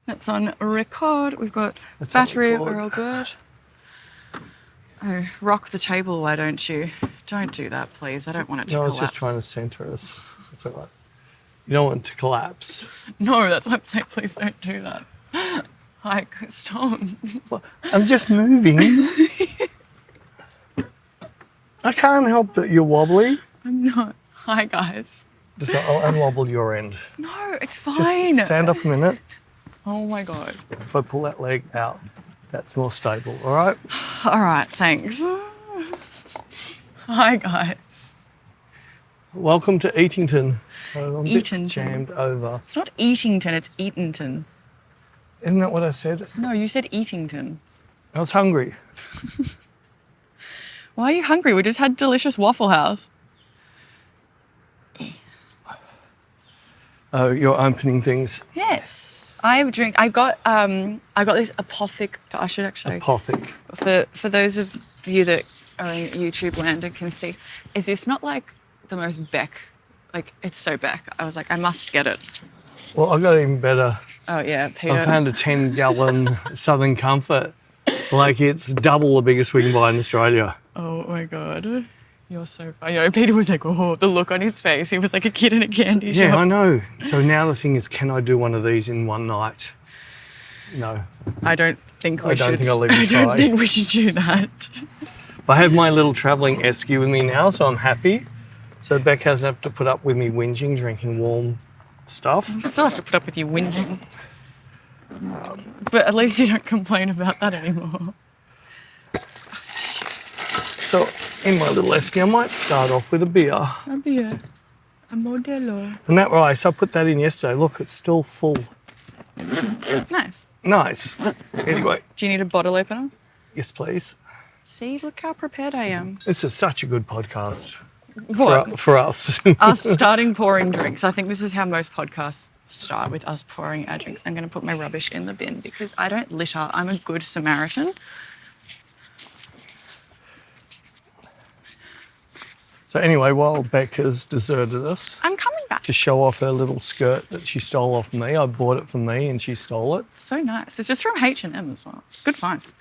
That's on record. We've got That's battery. on record. We're all good. Oh, rock the table, why don't you? Don't do that, please. I don't want it to No, I collapse. was just trying to centre us. That's all right. You don't want it to collapse. No, that's why I'm saying please don't do that. Like, stop. Well, I'm just moving. I can't help that you're wobbly. I'm not. Hi, guys. Just I'll unwobble your end. No, it's Just fine. stand up a minute. Oh, my God. If I pull that leg out, that's more stable, all right? All right, thanks. Hi, guys. Welcome to Eatington. I'm a bit Eatonton. jammed over. It's not Eatington, it's Eatonton. Isn't that what I said? No, you said Eatington. I was hungry. Why are you hungry? We just had delicious Waffle House. Oh, you're opening things. Yes. I got this apothic. I should actually. Apothic. For those of you that are in YouTube land and can see, is this not like the most Bec? Like, it's so Bec. I was like, I must get it. Well, I got even better. Oh yeah, Peter. I found a 10-gallon Southern Comfort. Like, it's double the biggest we can buy in Australia. Oh my God. You're so funny. You know, Peter was like, oh, the look on his face. He was like a kid in a candy shop. Yeah, I know. So now the thing is, can I do one of these in one night? No. I don't think we I should. don't think I'll leave I it don't try. think we should do that. I have my little travelling esky with me now, so I'm happy. So Bec hasn't have to put up with me whinging, drinking warm stuff. I still have to put up with you whinging. But at least you don't complain about that anymore. So in my little esky, I might start off with a beer. A beer. A Modelo. And that rice, I put that in yesterday. Look, it's still full. Nice. Nice. Anyway, Do you need a bottle opener? yes, please. See, look how prepared I am. This is such a good podcast What? for us. Us starting pouring drinks. I think this is how most podcasts start, with us pouring our drinks. I'm going to put my rubbish in the bin because I don't litter. I'm a good Samaritan. So anyway, while Bec has deserted us I'm coming back. to show off her little skirt that she stole off me, I bought it from me and she stole it. So nice. It's just from H&M as well. It's good find. It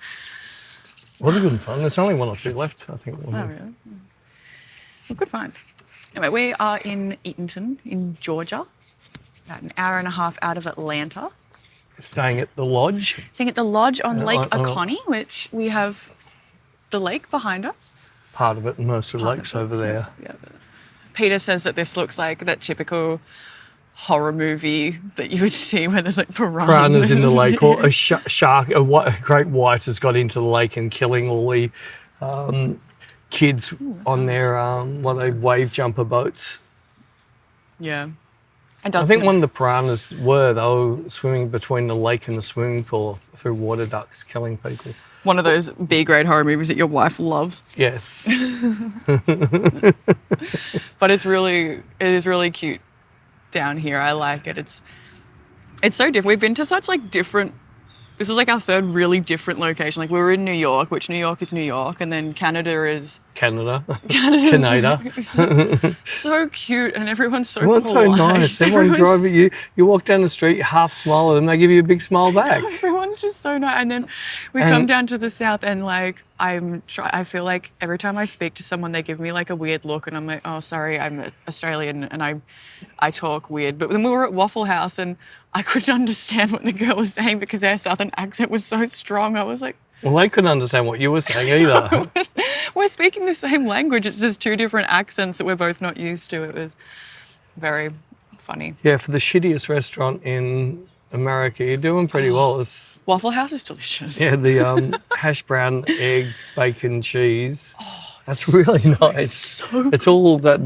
was a good fun. There's only one or two left, I think. Oh, really? Well, good find. Anyway, we are in Eatonton in Georgia, about an hour and a half out of Atlanta. Staying at the lodge. Staying at the lodge on Lake on- Oconee, which we have the lake behind us. Part of it, and most of the lakes over there. Yeah, but Peter says that this looks like that typical horror movie that you would see where there's like Piranhas in the lake, or a shark, a great white has got into the lake and killing all the kids on their they wave jumper boats. Yeah. I think one of the piranhas they were swimming between the lake and the swimming pool through water ducts, killing people. One of those B-grade horror movies that your wife loves. Yes. But it is really cute down here. I like it. It's so different. We've been to such like different. This is like our third really different location. Like we were in New York, which New York is New York, and then Canada is Canada. so cute, and everyone's so Everyone's so polite. nice. Everyone drive at you. You walk down the street, you half smile at them, they give you a big smile back. Everyone's just so nice. And then we come down to the south, and like I feel like every time I speak to someone, they give me like a weird look, and I'm like, oh, sorry, I'm Australian, and I talk weird. But then we were at Waffle House, and I couldn't understand what the girl was saying because her southern accent was so strong. I was like, Well, they couldn't understand what you were saying either. we're speaking the same language. It's just two different accents that we're both not used to. It was very funny. Yeah, for the shittiest restaurant in America, you're doing pretty well. It's, Waffle House is delicious. yeah, the hash brown, egg, bacon, cheese. That's really nice. It's all that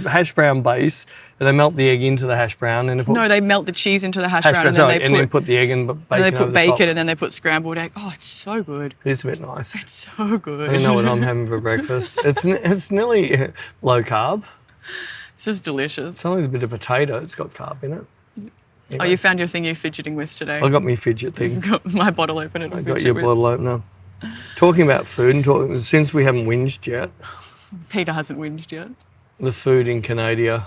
hash brown base, and they melt the egg into the hash brown, and No, they melt the cheese into the hash brown, and then put the egg and bacon. And they put over the bacon, top. and then they put scrambled egg. Oh, it's so good. It is a bit nice. It's so good. I don't know what I'm having for breakfast. It's nearly low carb. This is delicious. It's only a bit of potato. It's got carb in it. Oh, you found your thing you're fidgeting with today. I got me fidget thing. You've got my bottle opener to I fidget got your with. bottle opener. Talking about food, and since we haven't whinged yet, Peter hasn't whinged yet. the food in Canada.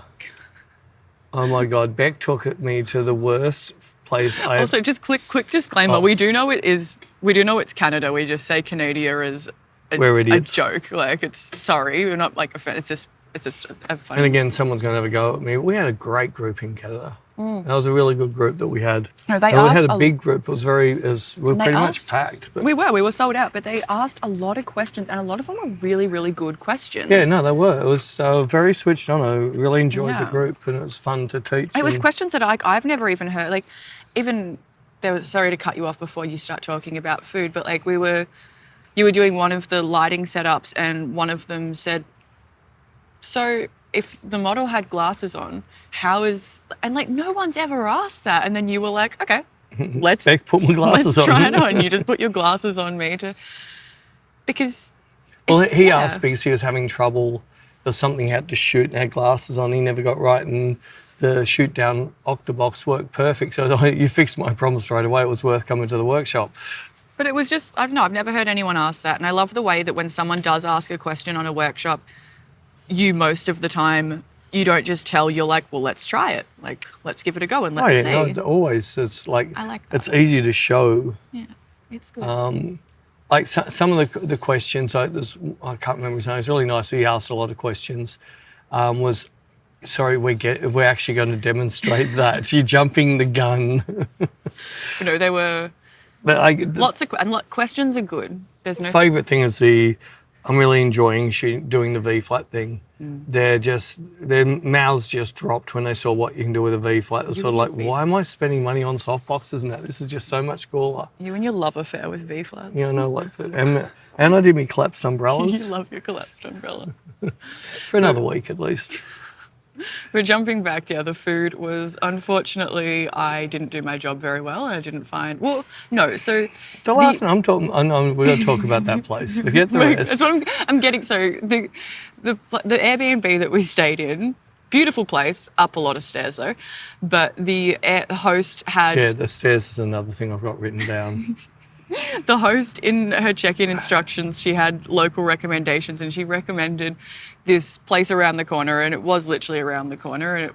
Oh my God, Bec took me to the worst place. Also, just quick disclaimer: Oh. we do know it's Canada. We just say Canada as We're a idiots. joke. Like, it's sorry, we're not like it's just a funny. And again, someone's going to have a go at me. We had a great group in Canada. That was a really good group that we had. No, they And we asked had a big group. We were pretty much packed. But we were sold out, but they asked a lot of questions, and a lot of them were really, really good questions. yeah, no, they were. It was very switched on. I really enjoyed the Yeah. group, and it was fun to teach. It was and- questions that I've never even heard. Like, even there was, sorry to cut you off before you start talking about food, but like you were doing one of the lighting setups, and one of them said, so if the model had glasses on, and like no one's ever asked that. And then you were like, okay, let's Beck, put my glasses let's try on. it on. You just put your glasses on me because. Well, it's- he yeah. asked because he was having trouble. There's something he had to shoot and had glasses on. He never got right, and the shoot down Octobox worked perfect. So you fixed my problem straight away. It was worth coming to the workshop. But it was just, I don't know, I've never heard anyone ask that. And I love the way that when someone does ask a question on a workshop, most of the time, you don't just tell, you're like, well, let's try it. Like, let's give it a go and let's see. No, always. It's like, I like that. it's easy to show. Yeah, it's good. Like some of the questions, I can't remember his name. It's really nice. He asked a lot of questions. Was, sorry, we're actually going to demonstrate that. You're jumping the gun. They were But lots of, questions are good. There's no. favourite thing is I'm really enjoying doing the V-flat thing. Their mouths just dropped when they saw what you can do with a V-flat. They're sort of like, why am I spending money on soft boxes and that? This is just so much cooler. You and your love affair with V-flats. You know, like and I did me collapsed You umbrellas love your collapsed umbrella. for another week at least. But jumping back, the food was, unfortunately, I didn't do my job very well, and I didn't find, so. The last one I'm talking, I know we don't talk about that place. Forget the rest. That's what I'm getting. So the Airbnb that we stayed in, beautiful place, up a lot of stairs though, but the host had. Yeah, the stairs is another thing I've got written down. The host, in her check-in instructions, she had local recommendations, and she recommended this place around the corner, and it was literally around the corner, and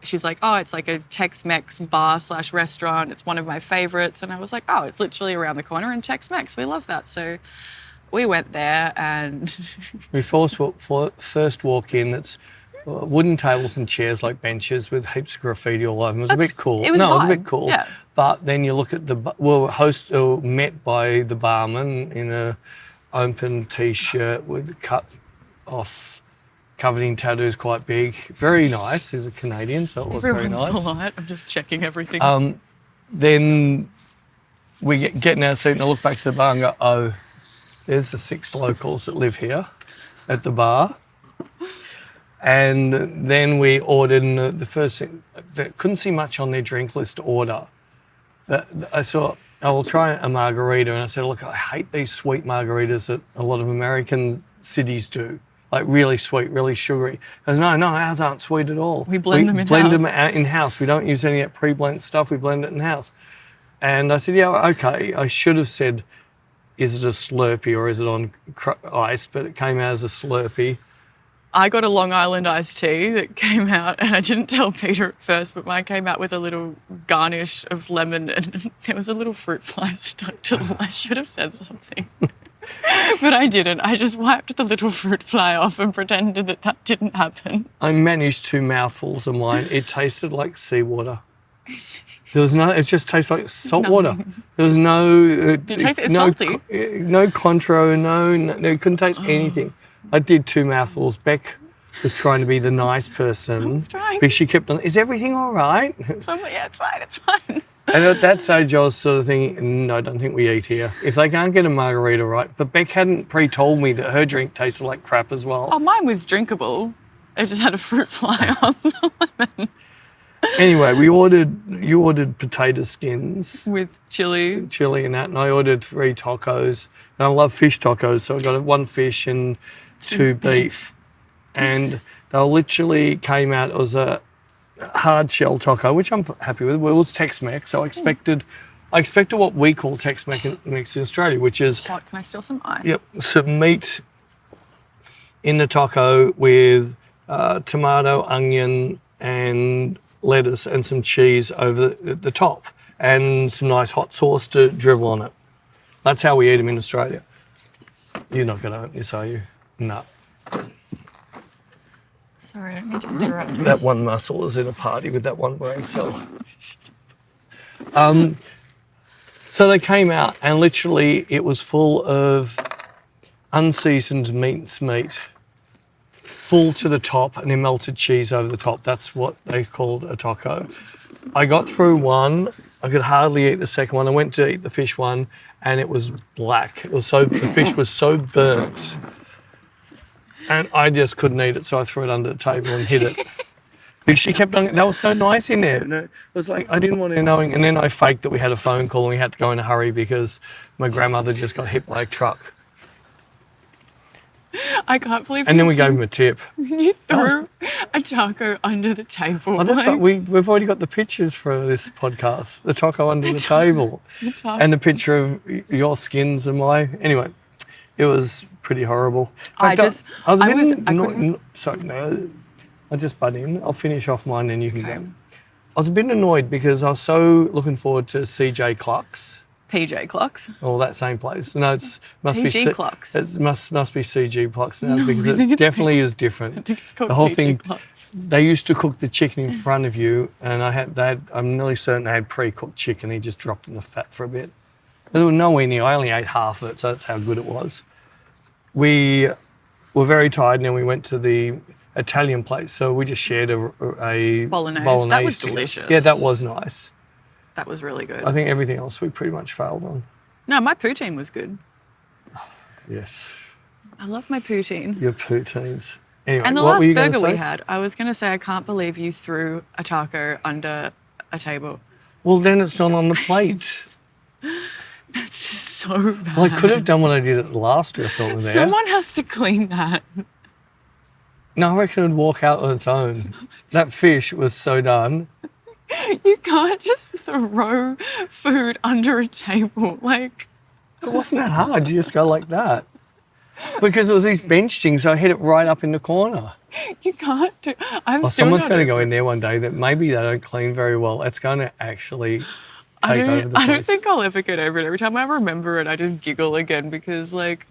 she's like, oh, it's like a Tex-Mex bar/restaurant. It's one of my favorites. And I was like, oh, it's literally around the corner in Tex-Mex. We love that. So we went there, and We first walk in, it's wooden tables and chairs like benches with heaps of graffiti all over them. It was a bit cool. It was a vibe, bit cool. yeah. But then you look at met by the barman in a open T-shirt with cut off, covered in tattoos, quite big. Very nice. He's a Canadian, so it was everyone's very nice. polite. I'm just checking everything. Then we get in our seat and I look back to the bar and go, oh, there's the 6 locals that live here at the bar. And then we ordered, and the first thing, they couldn't see much on their drink list to order. But I thought, I will try a margarita. And I said, look, I hate these sweet margaritas that a lot of American cities do. Like really sweet, really sugary. He goes, no, ours aren't sweet at all. We blend them in-house. blend them out in-house. We don't use any of that pre-blend stuff. We blend it in-house. And I said, yeah, okay. I should have said, is it a Slurpee or is it on ice? But it came out as a Slurpee. I got a Long Island iced tea that came out, and I didn't tell Peter at first, but mine came out with a little garnish of lemon, and there was a little fruit fly stuck to the. I should have said something, but I didn't. I just wiped the little fruit fly off and pretended that didn't happen. I managed 2 mouthfuls of mine. It tasted like seawater. There was no. It just tastes like salt water. There was no. It's salty. No contro. No. It couldn't taste anything. I did 2 mouthfuls. Beck was trying to be the nice person. I was trying. Because she kept on, is everything all right? So I'm like, yeah, it's fine. And at that stage, I was sort of thinking, no, I don't think we eat here. If they can't get a margarita right. But Beck hadn't pre-told me that her drink tasted like crap as well. Oh, mine was drinkable. It just had a fruit fly on the lemon. Anyway, you ordered potato skins. With chili. And that, and I ordered 3 tacos. And I love fish tacos, so I got 1 fish and 2 beef. And they literally came out, it was a hard shell taco, which I'm happy with. Well, it was Tex-Mex, so I expected what we call Tex-Mex in Australia, which is Hot. Can I steal some ice? Yep, some meat in the taco with tomato, onion, and lettuce and some cheese over the top and some nice hot sauce to drizzle on it. That's how we eat them in Australia. You're not going to open this, are you? No. Sorry, I don't mean to interrupt. That one muscle is in a party with that one brain cell. So they came out and literally it was full of unseasoned meat, full to the top and then melted cheese over the top. That's what they called a taco. I got through one. I could hardly eat the second one. I went to eat the fish one and it was black. The fish was so burnt. And I just couldn't eat it, so I threw it under the table and hid it. Because she kept on, they were so nice in there. And it was like, I didn't want to know. And then I faked that we had a phone call and we had to go in a hurry because my grandmother just got hit by a truck. I can't believe. And then we gave him a tip. You threw a taco under the table. Oh, that's right. We've already got the pictures for this podcast. The taco under the table. And the picture of your skins and my... Anyway, it was pretty horrible. I'll just butt in. I'll finish off mine and you can go. I was a bit annoyed because I was so looking forward to CJ Clucks. PJ Clucks. Oh, that same place. No, must PG be Clucks. It must be CG Clucks now because it definitely is different. I think it's called the whole PG thing. Clucks. They used to cook the chicken in front of you, and I'm nearly certain they had pre-cooked chicken. He just dropped in the fat for a bit. There was nowhere near. I only ate half of it, so that's how good it was. We were very tired, and then we went to the Italian place. So we just shared a bolognese. That was delicious. Yeah, that was nice. That was really good. I think everything else we pretty much failed on. No, my poutine was good. Yes. I love my poutine. Your poutines. Anyway, and the what last burger we had, I was going to say, I can't believe you threw a taco under a table. Well, then it's not on the plate. That's just so bad. Well, I could have done what I did at the last restaurant there. Someone has to clean that. No, I reckon it'd walk out on its own. That fish was so done. You can't just throw food under a table. Like, it wasn't that hard. You just go like that. Because it was these bench things, so I hit it right up in the corner. You can't do. Someone's going to go in there one day that maybe they don't clean very well. It's going to actually take over the place. I don't think I'll ever get over it. Every time I remember it, I just giggle again because, like,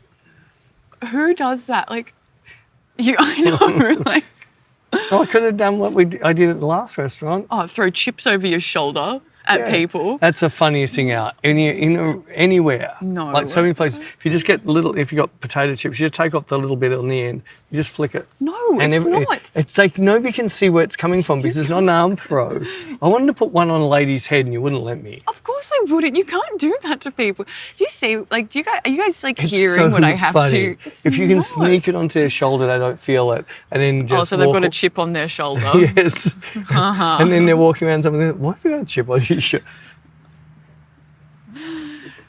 who does that? Like, I know, like. Oh, I could have done what I did at the last restaurant. Oh, throw chips over your shoulder at people. That's the funniest thing out. Anywhere. No. Like so many places. If you just get if you got potato chips, you just take off the little bit on the end. You just flick it. No, it's not. It's like nobody can see where it's coming from because it's not an arm throw. I wanted to put one on a lady's head and you wouldn't let me. Of course I wouldn't. You can't do that to people. You see, like, are you guys like It's hearing so what I have funny. to? If you can sneak it onto their shoulder, they don't feel it, and then just. Oh, so they've got a chip on their shoulder. Yes. And then they're walking around something. Why have you got a chip on your shoulder?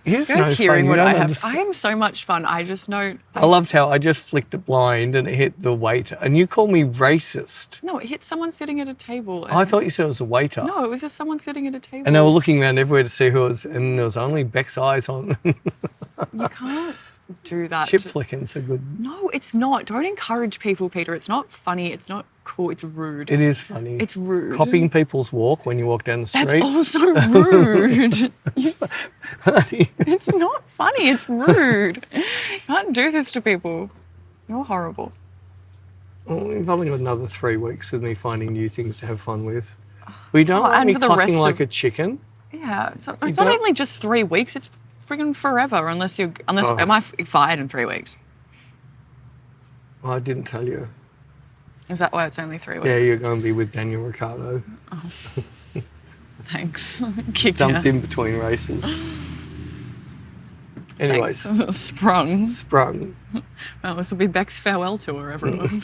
You guys hearing what I have? I am so much fun. I just know. I loved how I just flicked it blind and it hit the waiter. And you call me racist. No, it hit someone sitting at a table. I thought you said it was a waiter. No, it was just someone sitting at a table. And they were looking around everywhere to see who it was, and there was only Bec's eyes on. You can't do that. Chip flicking's a good. No, it's not. Don't encourage people, Peter. It's not funny. It's not cool. It's rude. It is funny. It's rude. Copying people's walk when you walk down the street. That's also rude. It's not funny. It's rude. You can't do this to people. You're horrible. Well, you've only got another 3 weeks with me finding new things to have fun with. We don't want me for the clucking rest like of- a chicken. Yeah, it's not only just 3 weeks. It's friggin' forever. Unless am I fired in 3 weeks? I didn't tell you. Is that why it's only 3 weeks? Yeah, you're going to be with Daniel Ricciardo. Oh. Thanks. Kicked Dumped out. in between races. Anyways. Thanks. Sprung. Well, this will be Bec's farewell tour, everyone.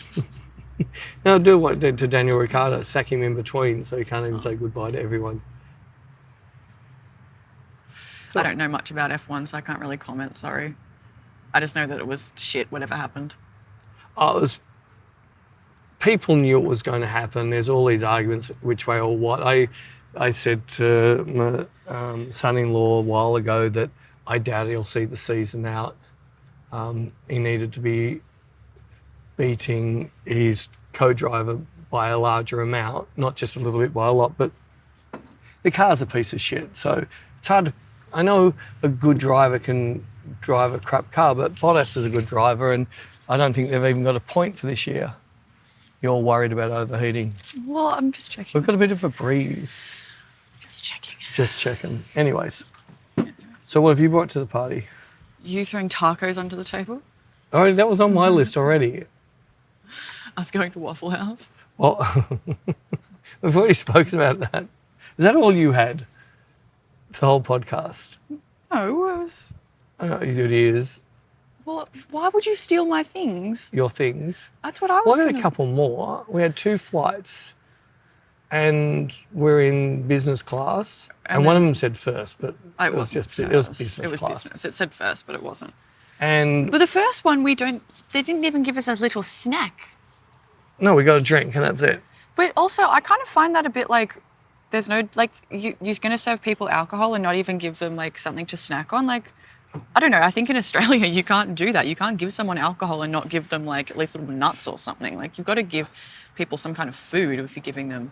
No, do what they did to Daniel Ricciardo. Sack him in between so he can't even say goodbye to everyone. I don't know much about F1, so I can't really comment, sorry. I just know that it was shit, whatever happened. People knew it was going to happen. There's all these arguments, which way or what. I said to my son-in-law a while ago that I doubt he'll see the season out. He needed to be beating his co-driver by a larger amount, not just a little bit by a lot, but the car's a piece of shit. So it's hard to, I know a good driver can drive a crap car, but Bottas is a good driver, and I don't think they've even got a point for this year. You're worried about overheating. Well, I'm just checking. We've got a bit of a breeze. Just checking. Just checking. Anyways, so what have you brought to the party? You throwing tacos onto the table? Oh, that was on my list already. Us going to Waffle House? Well, we've already spoken about that. Is that all you had for the whole podcast? No, it was... I know it is. Well, why would you steal my things? Your things. That's what I was Well, I got a couple more. We had 2 flights and we're in business class. And one of them said first, but it was business class. Business. It said first, but it wasn't. And but the first one, they didn't even give us a little snack. No, we got a drink and that's it. But also, I kind of find that a bit like, there's no, like, you're going to serve people alcohol and not even give them, like, something to snack on. Like, I don't know. I think in Australia, you can't do that. You can't give someone alcohol and not give them, like, at least little nuts or something. Like, you've got to give people some kind of food if you're giving them.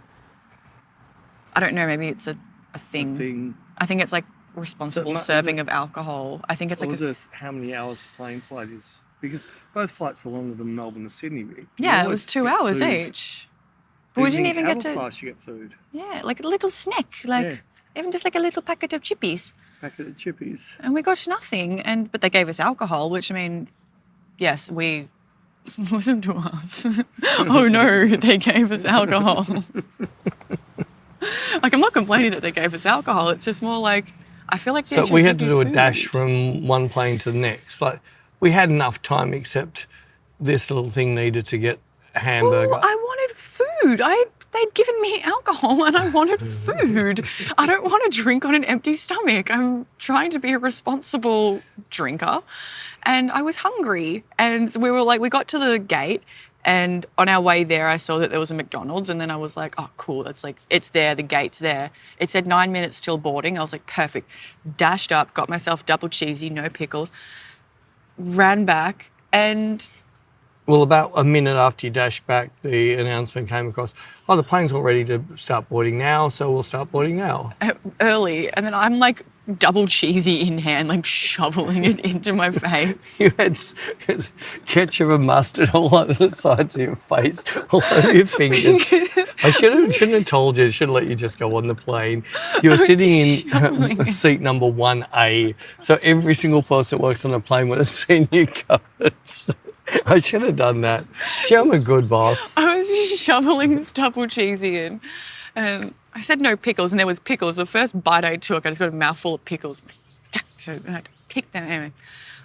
I don't know. Maybe it's a thing. I think it's, like, responsible serving of alcohol. I think it's like... how many hours the plane flight is? Because both flights were longer than Melbourne to Sydney. Yeah, it was 2 hours each. But we didn't even get to... class, you get food. Yeah, like a little snack. Like, even just like a little packet of chippies. And we got nothing. But they gave us alcohol, which, I mean, yes, we... Listen to us. Oh, no, they gave us alcohol. Like, I'm not complaining that they gave us alcohol. It's just more like, I feel like... So we had to do a dash from one plane to the next. Like, we had enough time, except this little thing needed to get a hamburger. Oh, I wanted food. They'd given me alcohol and I wanted food. I don't want to drink on an empty stomach. I'm trying to be a responsible drinker. And I was hungry. And we were like, we got to the gate and on our way there, I saw that there was a McDonald's and then I was like, oh, cool. That's like, it's there. The gate's there. It said 9 minutes till boarding. I was like, perfect. Dashed up, got myself double cheesy, no pickles, ran back and... Well, about a minute after you dashed back, the announcement came across, oh, the plane's all ready to start boarding now, so we'll start boarding now. Early. And then I'm like double cheesy in hand, like shoveling it into my face. You had ketchup and mustard all over the sides of your face, all over your fingers. I shouldn't have told you. I should have let you just go on the plane. You were sitting in seat number 1A, so every single person that works on a plane would have seen you covered. I should have done that. Gee, I'm a good boss. I was just shoveling this double cheesy in. And I said no pickles, and there was pickles. The first bite I took, I just got a mouthful of pickles. So I had to pick them. Anyway,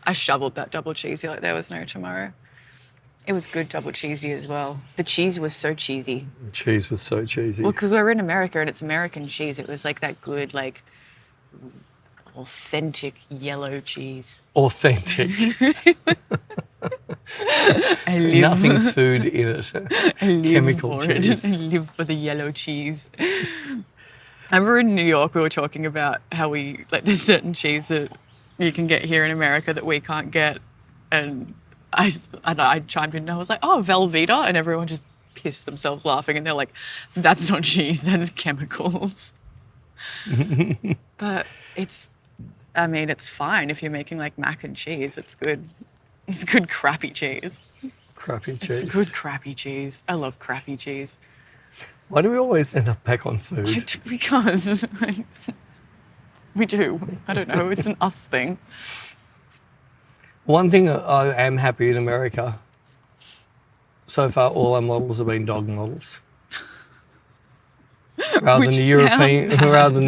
I shoveled that double cheesy like there was no tomorrow. It was good double cheesy as well. The cheese was so cheesy. The cheese was so cheesy. Well, because we're in America and it's American cheese. It was like that good, like, authentic yellow cheese. Authentic. Nothing food in it. Chemical cheese. I live for the yellow cheese. I remember in New York we were talking about how there's certain cheese that you can get here in America that we can't get, and I chimed in and I was like, oh, Velveeta, and everyone just pissed themselves laughing and they're like, that's not cheese, that's chemicals. But it's fine if you're making like mac and cheese, it's good. It's good crappy cheese. Crappy cheese. It's good crappy cheese. I love crappy cheese. Why do we always end up back on food? Because we do. I don't know. It's an us thing. One thing I am happy in America, so far all our models have been dog models. Rather than the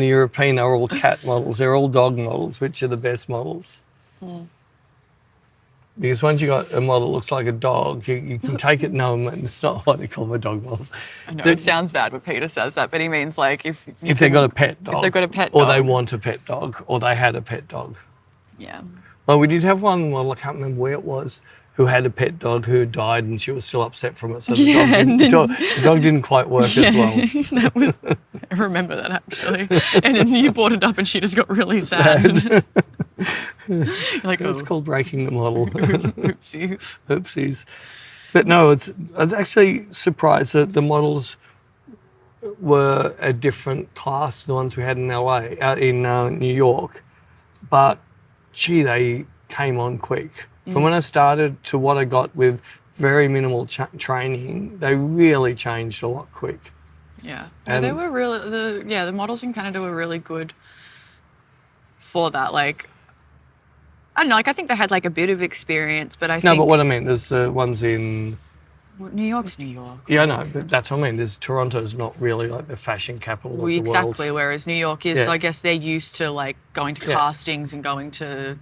European, they're all cat models. They're all dog models, which are the best models. Mm. Because once you got a model that looks like a dog, you can take it. No, it's not what they call them a dog model. I know it sounds bad when Peter says that, but he means like if they've got a pet dog, if they've got a pet or dog, they want a pet dog, or they had a pet dog. Yeah. Well, we did have one model. I can't remember where it was, who had a pet dog who died, and she was still upset from it. So the dog didn't quite work as well. I remember that actually. And then you brought it up, and she just got really sad. Like, it's called breaking the model. Oopsies. Oopsies. But no, I was actually surprised that the models were a different class to the ones we had in LA, in New York. But, gee, they came on quick. From when I started to what I got with very minimal training, they really changed a lot quick. Yeah. And they were really, the models in Canada were really good for that. Like, I don't know, like I think they had like a bit of experience, but I think... No, but what I meant is the ones in... Well, New York's New York. Yeah, I know, but that's what I mean. Toronto's not really like the fashion capital of the world. Exactly, whereas New York is. Yeah. So I guess they're used to like going to castings and going to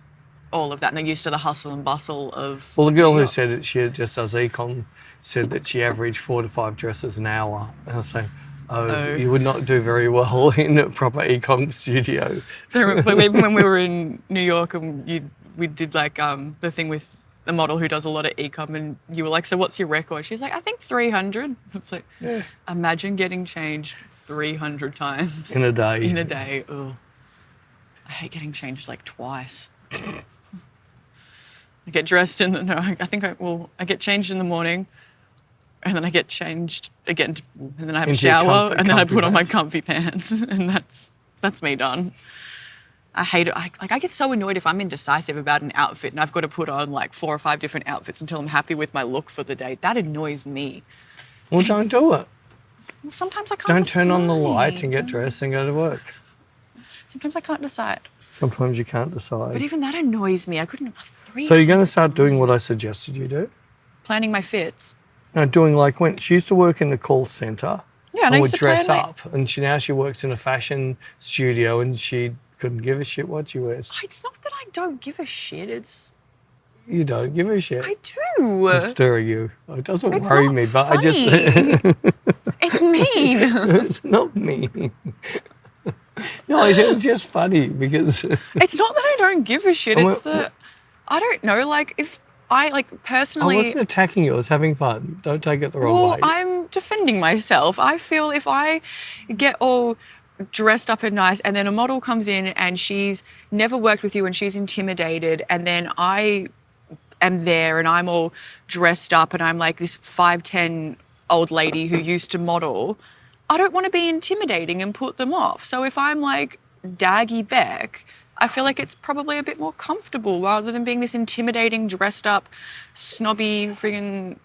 all of that, and they're used to the hustle and bustle of... Well, the girl New who York. said that she just does econ said that she averaged 4 to 5 dresses an hour. And I was saying, you would not do very well in a proper econ studio. So but even when we were in New York and we did like the thing with the model who does a lot of ecom, and you were like, so what's your record? She's like, I think 300. It's like, imagine getting changed 300 times. In a day. In a day. Oh, I hate getting changed like twice. I get dressed I get changed in the morning, and then I get changed again, and then I have a shower, and then I put on my comfy pants, and that's me done. I hate it. I get so annoyed if I'm indecisive about an outfit and I've got to put on like 4 or 5 different outfits until I'm happy with my look for the day. That annoys me. Well, don't do it. Well, sometimes I can't Don't decide. turn on the light and get dressed and go to work. Sometimes I can't decide. Sometimes you can't decide. But even that annoys me. I couldn't... So you're going to start doing what I suggested you do? Planning my fits. No, doing like when she used to work in the call centre. Yeah, and would dress up. And now she works in a fashion studio and she couldn't give a shit what she wears. It's not that I don't give a shit. It's... You don't give a shit. I do. I'm stirring you. It doesn't It's worry not me, but funny. I just... It's mean. It's not mean. No, it's just funny because... It's not that I don't give a shit. It's that... I don't know, like, if I, like, personally... I wasn't attacking you. I was having fun. Don't take it the wrong way. Well, I'm defending myself. I feel if I get all dressed up and nice and then a model comes in and she's never worked with you and she's intimidated, and then I am there and I'm all dressed up and I'm like this 5'10" old lady who used to model, I don't want to be intimidating and put them off. So if I'm like Daggy Bec, I feel like it's probably a bit more comfortable rather than being this intimidating, dressed up, snobby, friggin'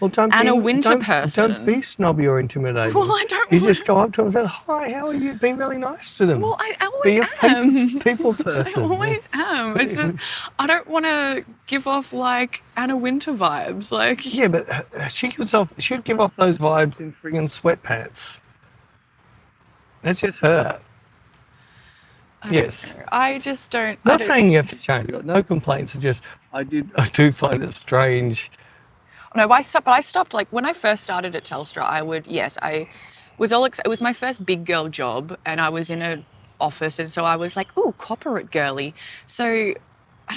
Anna Winter person. Don't be snobby or intimidating. Well, I don't. You just go up to them and say, "Hi, how are you?" Be really nice to them. Well, I always am. People person. I always am. It's just I don't want to give off like Anna Winter vibes. Like yeah, but she'd give off those vibes in friggin' sweatpants. That's just her. Yes. I just don't. Not saying you have to change. I've got no complaints. It's just I do find it strange. No, I stopped like when I first started at Telstra. I was all it was my first big girl job, and I was in an office, and so I was like, ooh, corporate girly. So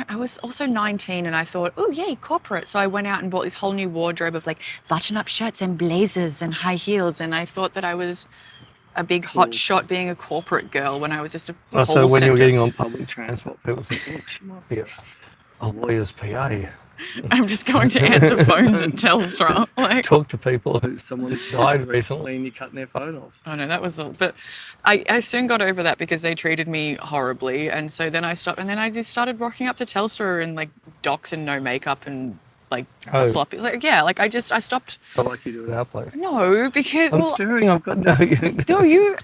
I was also 19, and I thought, ooh, yay, corporate. So I went out and bought this whole new wardrobe of like button-up shirts and blazers and high heels, and I thought that I was a big hot shot being a corporate girl when I was just a call so when centre. you're getting on public transport, people think, oh, she might be a lawyer's PA. I'm just going to answer phones at Telstra. Like, talk to people who someone's died recently and you're cutting their phone off. Oh no, that was all. But I soon got over that because they treated me horribly, and so then I stopped. And then I just started rocking up to Telstra in like docks and no makeup and like sloppy. Like I stopped. It's not like you do at our place. No, because I'm stirring. I've got no. No, you're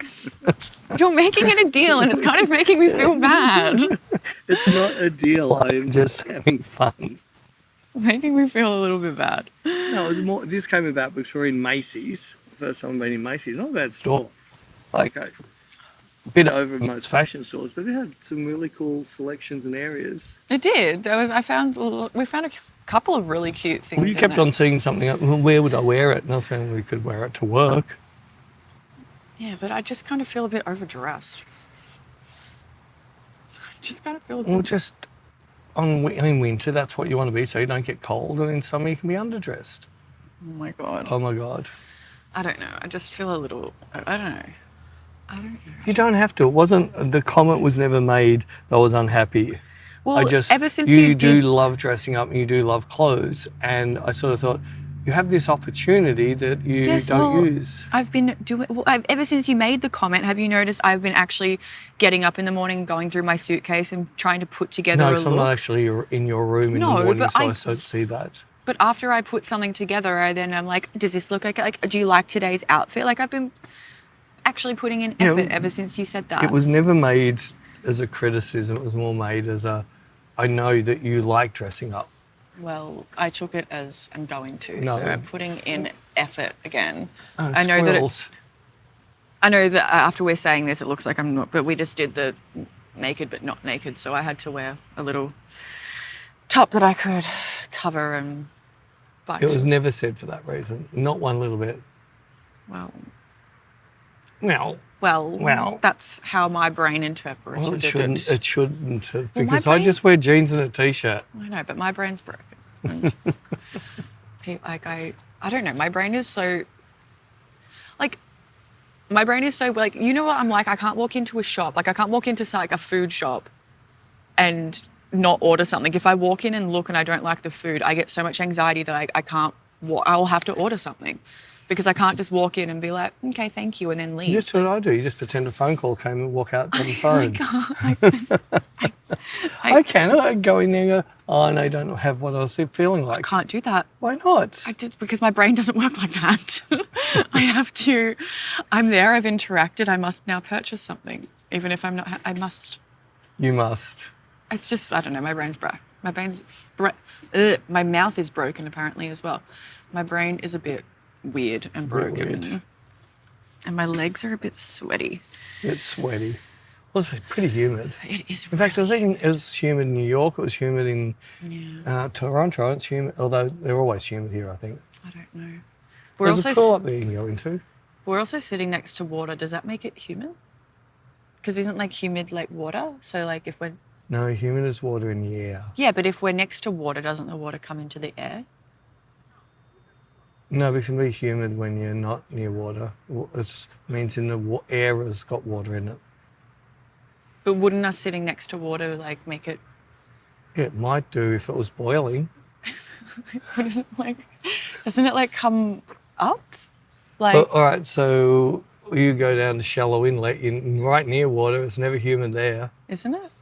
making it a deal, and it's kind of making me feel bad. It's not a deal. I'm just having fun. Making me feel a little bit bad. No, it was more. This came about because we were in Macy's. First time I've been in Macy's. Not a bad store. Like a bit over most fashion stores, but it had some really cool selections and areas. It did. We found a couple of really cute things. Well, you kept on seeing something. Well, where would I wear it? And I was saying we could wear it to work. Yeah, but I just kind of feel a bit overdressed. Just kind of feel. Well, just. In winter, that's what you want to be, so you don't get cold, and in summer you can be underdressed. Oh my god. Oh my god. I don't know. I just feel a little. I don't know. You don't have to. It wasn't. The comment was never made that I was unhappy. Well, ever since you do love dressing up and you do love clothes, and I sort of thought, you have this opportunity that you don't use. I've been doing, ever since you made the comment, have you noticed I've been actually getting up in the morning, going through my suitcase and trying to put together a look? No, I'm not actually in your room in the morning, so I don't see that. But after I put something together, I'm like, does this look okay? Like, do you like today's outfit? Like, I've been actually putting in effort ever since you said that. It was never made as a criticism. It was more made as I know that you like dressing up. Well, I took it as I'm going to. No. So I'm putting in effort again. Oh, I know squirrels. I know that after we're saying this, it looks like I'm not, but we just did the naked but not naked. So I had to wear a little top that I could cover and bite. It was never said for that reason. Not one little bit. Well, that's how my brain interprets Well, it. it shouldn't have, because I just wear jeans and a t-shirt. I know, but my brain's broken. I don't know. My brain is so, you know what I'm like? I can't walk into a shop. Like, I can't walk into like a food shop and not order something. If I walk in and look and I don't like the food, I get so much anxiety that I can't. I'll have to order something. Because I can't just walk in and be like, okay, thank you, and then leave. Just what I do. You just pretend a phone call came and walk out on the phone. I can. I go in there and go, oh, no, I don't have what I was feeling like. I can't do that. Why not? I did, because my brain doesn't work like that. I'm there, I've interacted, I must now purchase something. Even if I'm not, I must. You must. It's just, I don't know, my brain's broke. My mouth is broken apparently as well. My brain is a bit weird and broken. Weird. And my legs are a bit sweaty. It's sweaty. Well, it's pretty humid. It is. In fact, I think it was humid in New York. It was humid in Toronto. It's humid, although they're always humid here, I think. I don't know. There's a pool up there you can go into. We're also sitting next to water. Does that make it humid? Because isn't like humid like water? So like if we're... No, humid is water in the air. Yeah, but if we're next to water, doesn't the water come into the air? No, but it can be humid when you're not near water. It means in the air has got water in it. But wouldn't us sitting next to water like make it? Yeah, it might do if it was boiling. Doesn't it like come up? Like. But, all right, so you go down to shallow inlet, you're right near water. It's never humid there. Isn't it?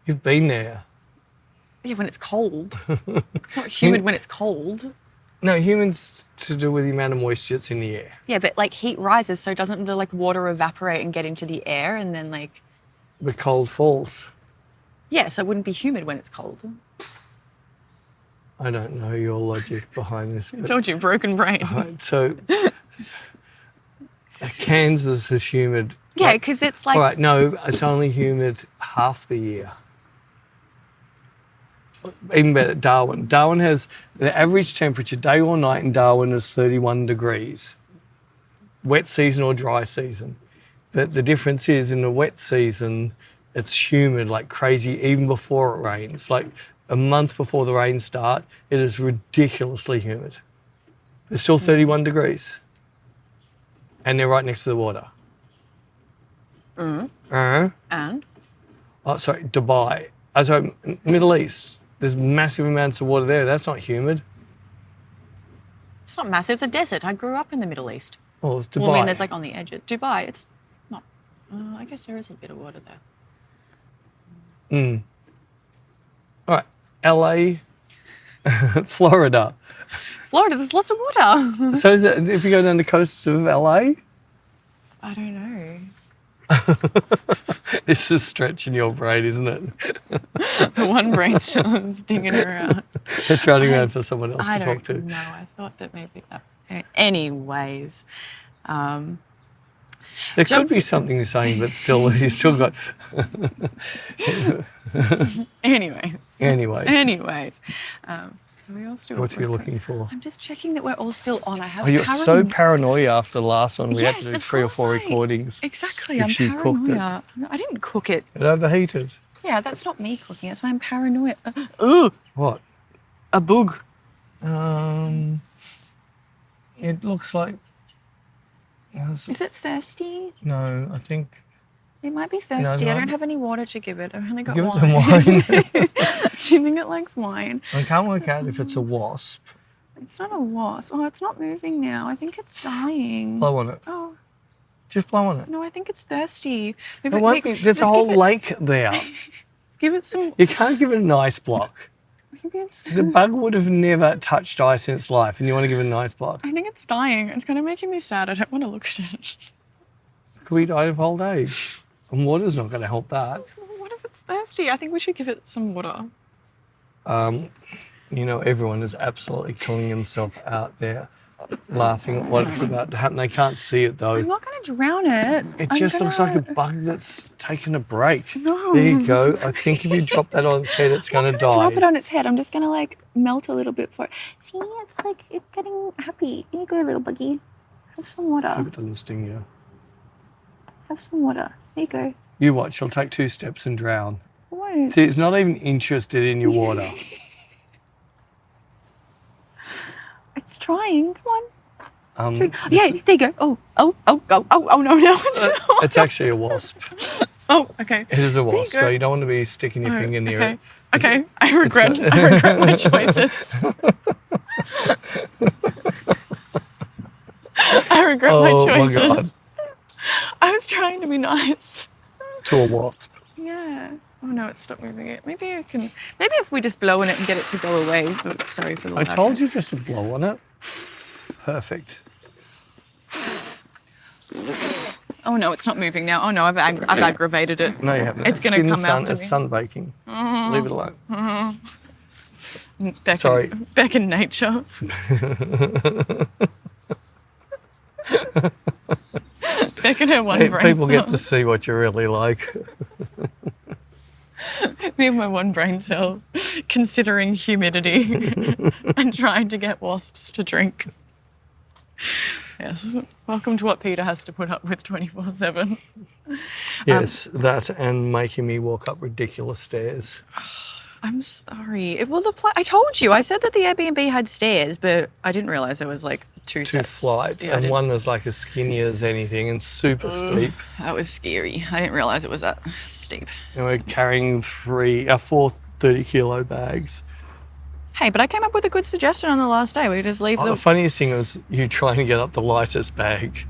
You've been there. Yeah, when it's cold. It's not humid when it's cold. No, humid's to do with the amount of moisture that's in the air. Yeah, but like heat rises, so doesn't the like water evaporate and get into the air and then like... The cold falls. Yeah, so it wouldn't be humid when it's cold. I don't know your logic behind this. I told you, broken brain. Right, so Kansas is humid. Yeah, because it's like... All right, no, it's only humid half the year. Even better, Darwin. Darwin has the average temperature day or night in Darwin is 31 degrees. Wet season or dry season. But the difference is in the wet season, it's humid like crazy even before it rains. Like a month before the rains start, it is ridiculously humid. It's still 31 degrees. And they're right next to the water. And? Oh, sorry, Dubai. Sorry, Middle East. There's massive amounts of water there. That's not humid. It's not massive. It's a desert. I grew up in the Middle East. Well, it's Dubai. Well, I mean, there's like on the edge. Dubai, it's not... I guess there is a bit of water there. All right, LA, Florida. Florida, there's lots of water. So is it, if you go down the coast of LA? I don't know. This is stretching your brain, isn't it? The one brain cell is dinging around. It's running around for someone else to talk to. No, I thought that maybe that. Anyways. There could be something you're saying, but still, you still got... Anyways. Are we all still what are you looking for? I'm just checking that we're all still on. I have you're so paranoid after the last one. We had to do 3 or 4 recordings. Exactly, I'm paranoid. No, I didn't cook it. It overheated. Yeah, that's not me cooking. That's why I'm paranoid. Ugh. What? A boog. It looks like... Is it thirsty? No, I think... It might be thirsty. I don't have any water to give it. I've only got wine. Give it some wine. Do you think it likes wine? I can't work out if it's a wasp It's not a wasp. Oh, it's not moving now. I think it's dying. Blow on it. Oh, Just blow on it. no, I think it's thirsty. There won't be, there's a whole lake there. Let's give it some... You can't give it an ice block. Maybe it's... The bug would have never touched ice in its life, and you want to give it an ice block. I think it's dying. It's kind of making me sad. I don't want to look at it. Could we die of old age? And water's not going to help that. What if it's thirsty? I think we should give it some water. You know, everyone is absolutely killing himself out there, laughing at what's about to happen. They can't see it though. I'm not going to drown it. It just looks like a bug that's taken a break. No. There you go. I think if you drop that on its head, it's going to die. Drop it on its head. I'm just going to like melt a little bit for it. See, it's like it's getting happy. Here you go, little buggy. Have some water. Hope it doesn't sting you. Have some water. There you go. You watch. She'll take 2 steps and drown. I won't. See, it's not even interested in your water. It's trying. Come on. This- Yeah, there you go. Oh, no. It's actually a wasp. Oh, okay. It is a you wasp, go. so you don't want to be sticking your finger near it. Okay. I regret my choices. I regret my choices. My God. I was trying to be nice. To a wasp. Yeah. Oh no, it stopped moving it. Maybe if we just blow on it and get it to go away. But sorry for the I told you just to blow on it. Perfect. Oh no, it's not moving now. Oh no, I've aggravated it. No, you haven't. It's going to come after It's me. sunbaking. Leave it alone. Sorry. Back in nature. Back in her one brain People cell. get to see what you're really like. Me and my one brain cell considering humidity and trying to get wasps to drink. Yes. Welcome to what Peter has to put up with 24/7. Yes, that and making me walk up ridiculous stairs. I'm sorry. I told you. I said that the Airbnb had stairs, but I didn't realise there was like two 2 sets. flights, Yeah, I and didn't- one was like as skinny as anything and super steep. That was scary. I didn't realise it was that steep. And we're carrying 4 30-kilo bags. Hey, but I came up with a good suggestion on the last day. We just leave The the... funniest thing was you trying to get up the lightest bag.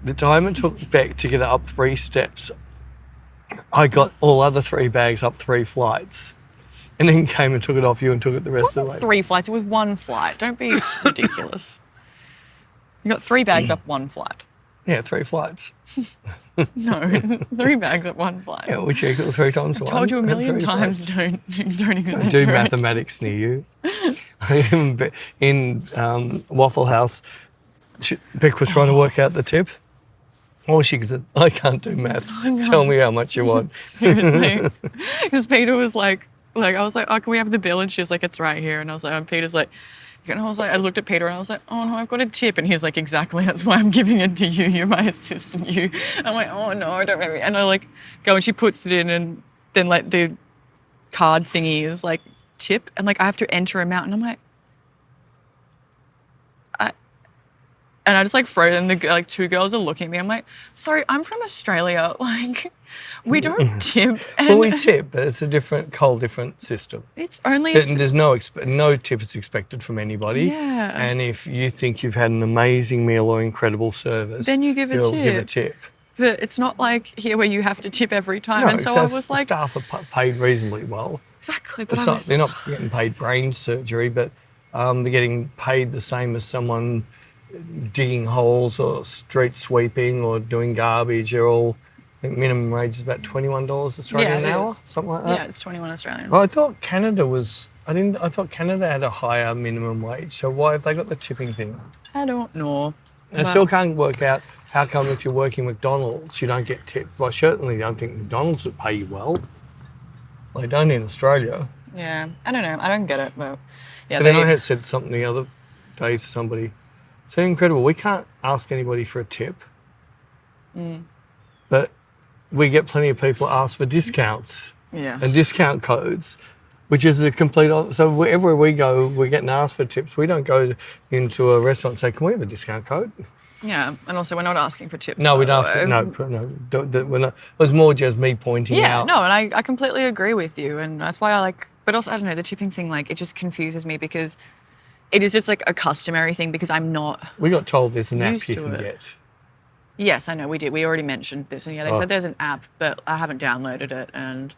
The time it took Beck to get it up 3 steps, I got all other 3 bags up 3 flights. And then came and took it off you and took it the rest of the way. 3 flights. It was 1 flight. Don't be ridiculous. You got 3 bags up 1 flight. Yeah, 3 flights. No, 3 bags up 1 flight. Yeah, which equal 3 times 1. I told you a and million 3 times, flights. don't exaggerate. Do mathematics near you. In Waffle House, Beck was trying to work out the tip. All she said, I can't do maths. Tell me how much you want. Seriously. Because Peter was like, I was like, oh, can we have the bill? And she was like, it's right here. And I was like, and Peter's like, and I was like, I looked at Peter and I was like, oh no, I've got a tip. And he's like, exactly, that's why I'm giving it to you. You're my assistant, you. And I'm like, oh no, don't make me. And I like go and she puts it in and then like the card thingy is like tip. And like I have to enter amount and I'm like, and I just like froze and the like 2 girls are looking at me. I'm like, sorry, I'm from Australia. Like, we don't tip. And Well, we tip, but it's a whole different system. it's only There's no tip is expected from anybody. Yeah. And if you think you've had an amazing meal or incredible service, Then you give a you'll tip. give a tip. But it's not like here where you have to tip every time. No, and so I was like, staff are paid reasonably well. exactly. But It's not, they're not getting paid brain surgery, but they're getting paid the same as someone digging holes or street sweeping or doing garbage. You're all, I think minimum wage is about $21 Australian an hour, something like that. Yeah, it's 21 Australian. Well, I thought Canada had a higher minimum wage. So why have they got the tipping thing? I don't know. I still can't work out how come if you're working McDonald's you don't get tipped. Well, I certainly don't think McDonald's would pay you well. They don't in Australia. Yeah, I don't know. I don't get it, but yeah. But then I had said something the other day to somebody. So incredible. We can't ask anybody for a tip, but we get plenty of people ask for discounts yeah. and discount codes, which is a complete. So wherever we go, we're getting asked for tips. We don't go into a restaurant and say, "Can we have a discount code?" Yeah, and also we're not asking for tips. No, we by don't. the way. No, we're not. It was more just me pointing Yeah, out. no, and I completely agree with you, and that's why I like. But also, I don't know, the tipping thing, like, it just confuses me because it is just like a customary thing because I'm not. We got told there's an app Used you to can it. get. Yes, I know we did. We already mentioned this, and yeah, they said there's an app, but I haven't downloaded it, and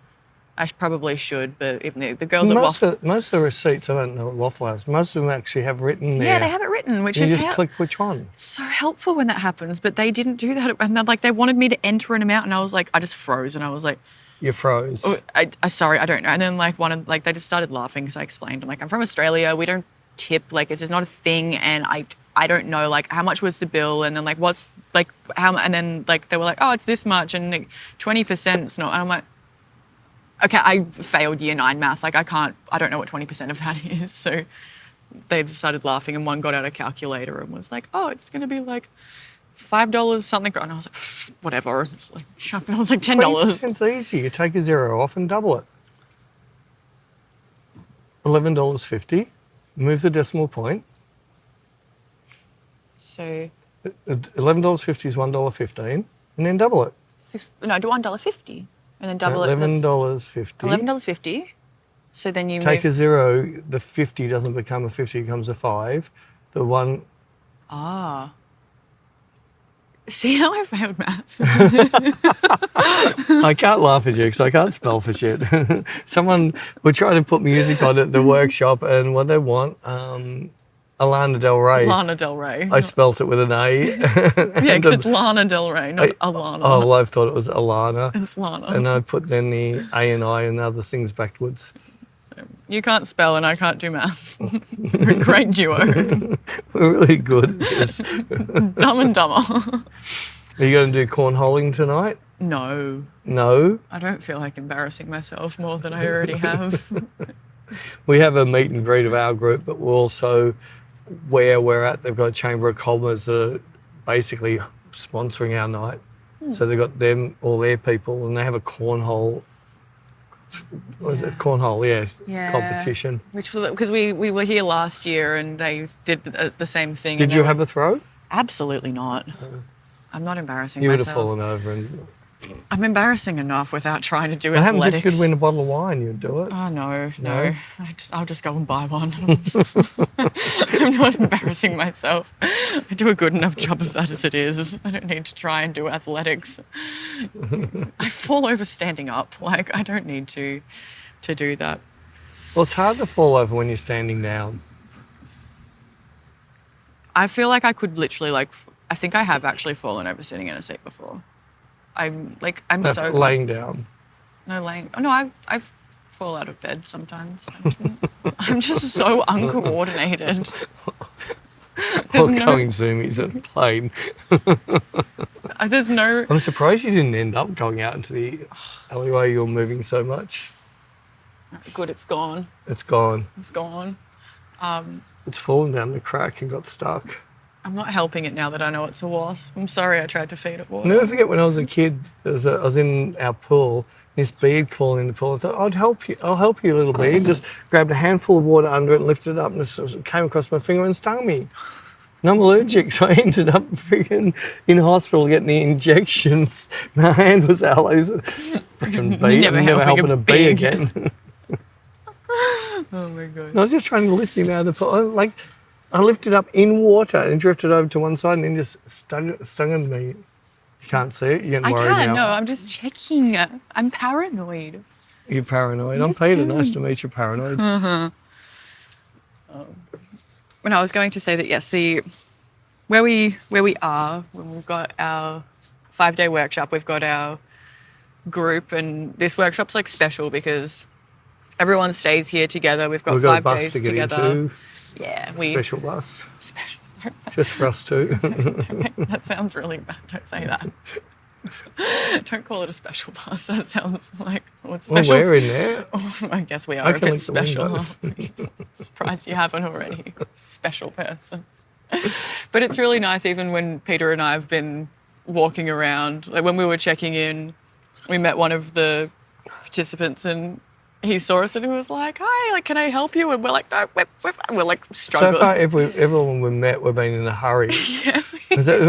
I probably should. But even the girls at Waffle, Most of the receipts, I don't know what Waffle has, most of them actually have written there. yeah, they have it written, which You is just click which one. so helpful when that happens. But they didn't do that, and they wanted me to enter an amount, and I was like, I just froze, and I was like, You froze. oh, I sorry, I don't know. And then they just started laughing because I explained, I'm like, I'm from Australia, we don't tip, like it's just not a thing, and I don't know like how much was the bill, and then like what's like how, and then like they were like, oh, it's this much, and like 20% it's not, and I'm like, okay, I failed year 9 math, like I don't know what 20% of that is. So they just started laughing, and one got out a calculator and was like, oh, it's gonna be like $5 something, and I was like, whatever. It's like, I was like $10. 20%'s easy. You take a zero off and double it. $11.50. Move the decimal point. So $11.50 is $1.15, and then double it. no, do $1.50 and then double it. $11.50. $11.50. So then you Take move. a zero. The 50 doesn't become a 50; it becomes a 5. The one. Ah. See how I failed maths? I can't laugh at you because I can't spell for shit. Someone were trying to put music on at the workshop, and what they want, Alana Del Rey. Lana Del Rey. I spelt it with an A. Yeah, because it's Lana Del Rey, not Alana. Oh, well, I thought it was Alana. It's Lana. And I put then the A and I and other things backwards. You can't spell and I can't do math. We're a great duo. We're really good at this. Dumb and dumber. Are you going to do cornholing tonight? No. No. I don't feel like embarrassing myself more than I already have. We have a meet and greet of our group, but we're also, where we're at, they've got a Chamber of Commerce that are basically sponsoring our night. So they've got them, all their people, and they have a cornhole. What is it? Cornhole, yeah. Competition. Which because we were here last year and they did the same thing. Did you have a throw? Absolutely not. I'm not embarrassing You would myself. have fallen over. And I'm embarrassing enough without trying to do what happens athletics. if you could win a bottle of wine? You'd do it. Oh, no. No? I'll just go and buy one. I'm not embarrassing myself. I do a good enough job of that as it is. I don't need to try and do athletics. I fall over standing up. Like, I don't need to do that. Well, it's hard to fall over when you're standing down. I feel like I could literally, I think I have actually fallen over sitting in a seat before. I'm so... Laying down. No, laying... Oh, no, I fall out of bed sometimes. I'm just so uncoordinated. Or going zoomies at a plane. There's no... I'm surprised you didn't end up going out into the alleyway. You're moving so much. Good, it's gone. It's gone. It's gone. It's fallen down the crack and got stuck. I'm not helping it now that I know it's a wasp. I'm sorry I tried to feed it water. I'll never forget when I was a kid, I was in our pool, this bead crawled in the pool. I thought, I'll help you, little bead. Just grabbed a handful of water under it and lifted it up, and it came across my finger and stung me. And I'm allergic, so I ended up freaking in hospital getting the injections. My hand was out like this. Freaking bee. Never I'm never helping a bee bee again. Oh my God. And I was just trying to lift him out of the pool. I lifted up in water and drifted over to one side and then just stung me. You can't see it. You're getting worried I can't, now. no, I'm just checking. I'm paranoid. You're paranoid. I'm Peter. Nice to meet you, paranoid. When I was going to say that, yes, where we are, when we've got our 5-day workshop, we've got our group, and this workshop's like special because everyone stays here together. We've got 5 a bus days to get together. into. Yeah, Special bus. Special. Just for us two. That sounds really bad. Don't say that. Don't call it a special bus. That sounds like it's Well, special. we're in there. Oh, I guess we are I if can it's link the special. windows. Surprised you haven't already. Special person. But it's really nice even when Peter and I have been walking around. Like when we were checking in, we met one of the participants and he saw us and he was like, "Hi, like, can I help you?" And we're like, "No, we're fine." We're like So struggling. far, everyone we met, we've been in a hurry. Yeah.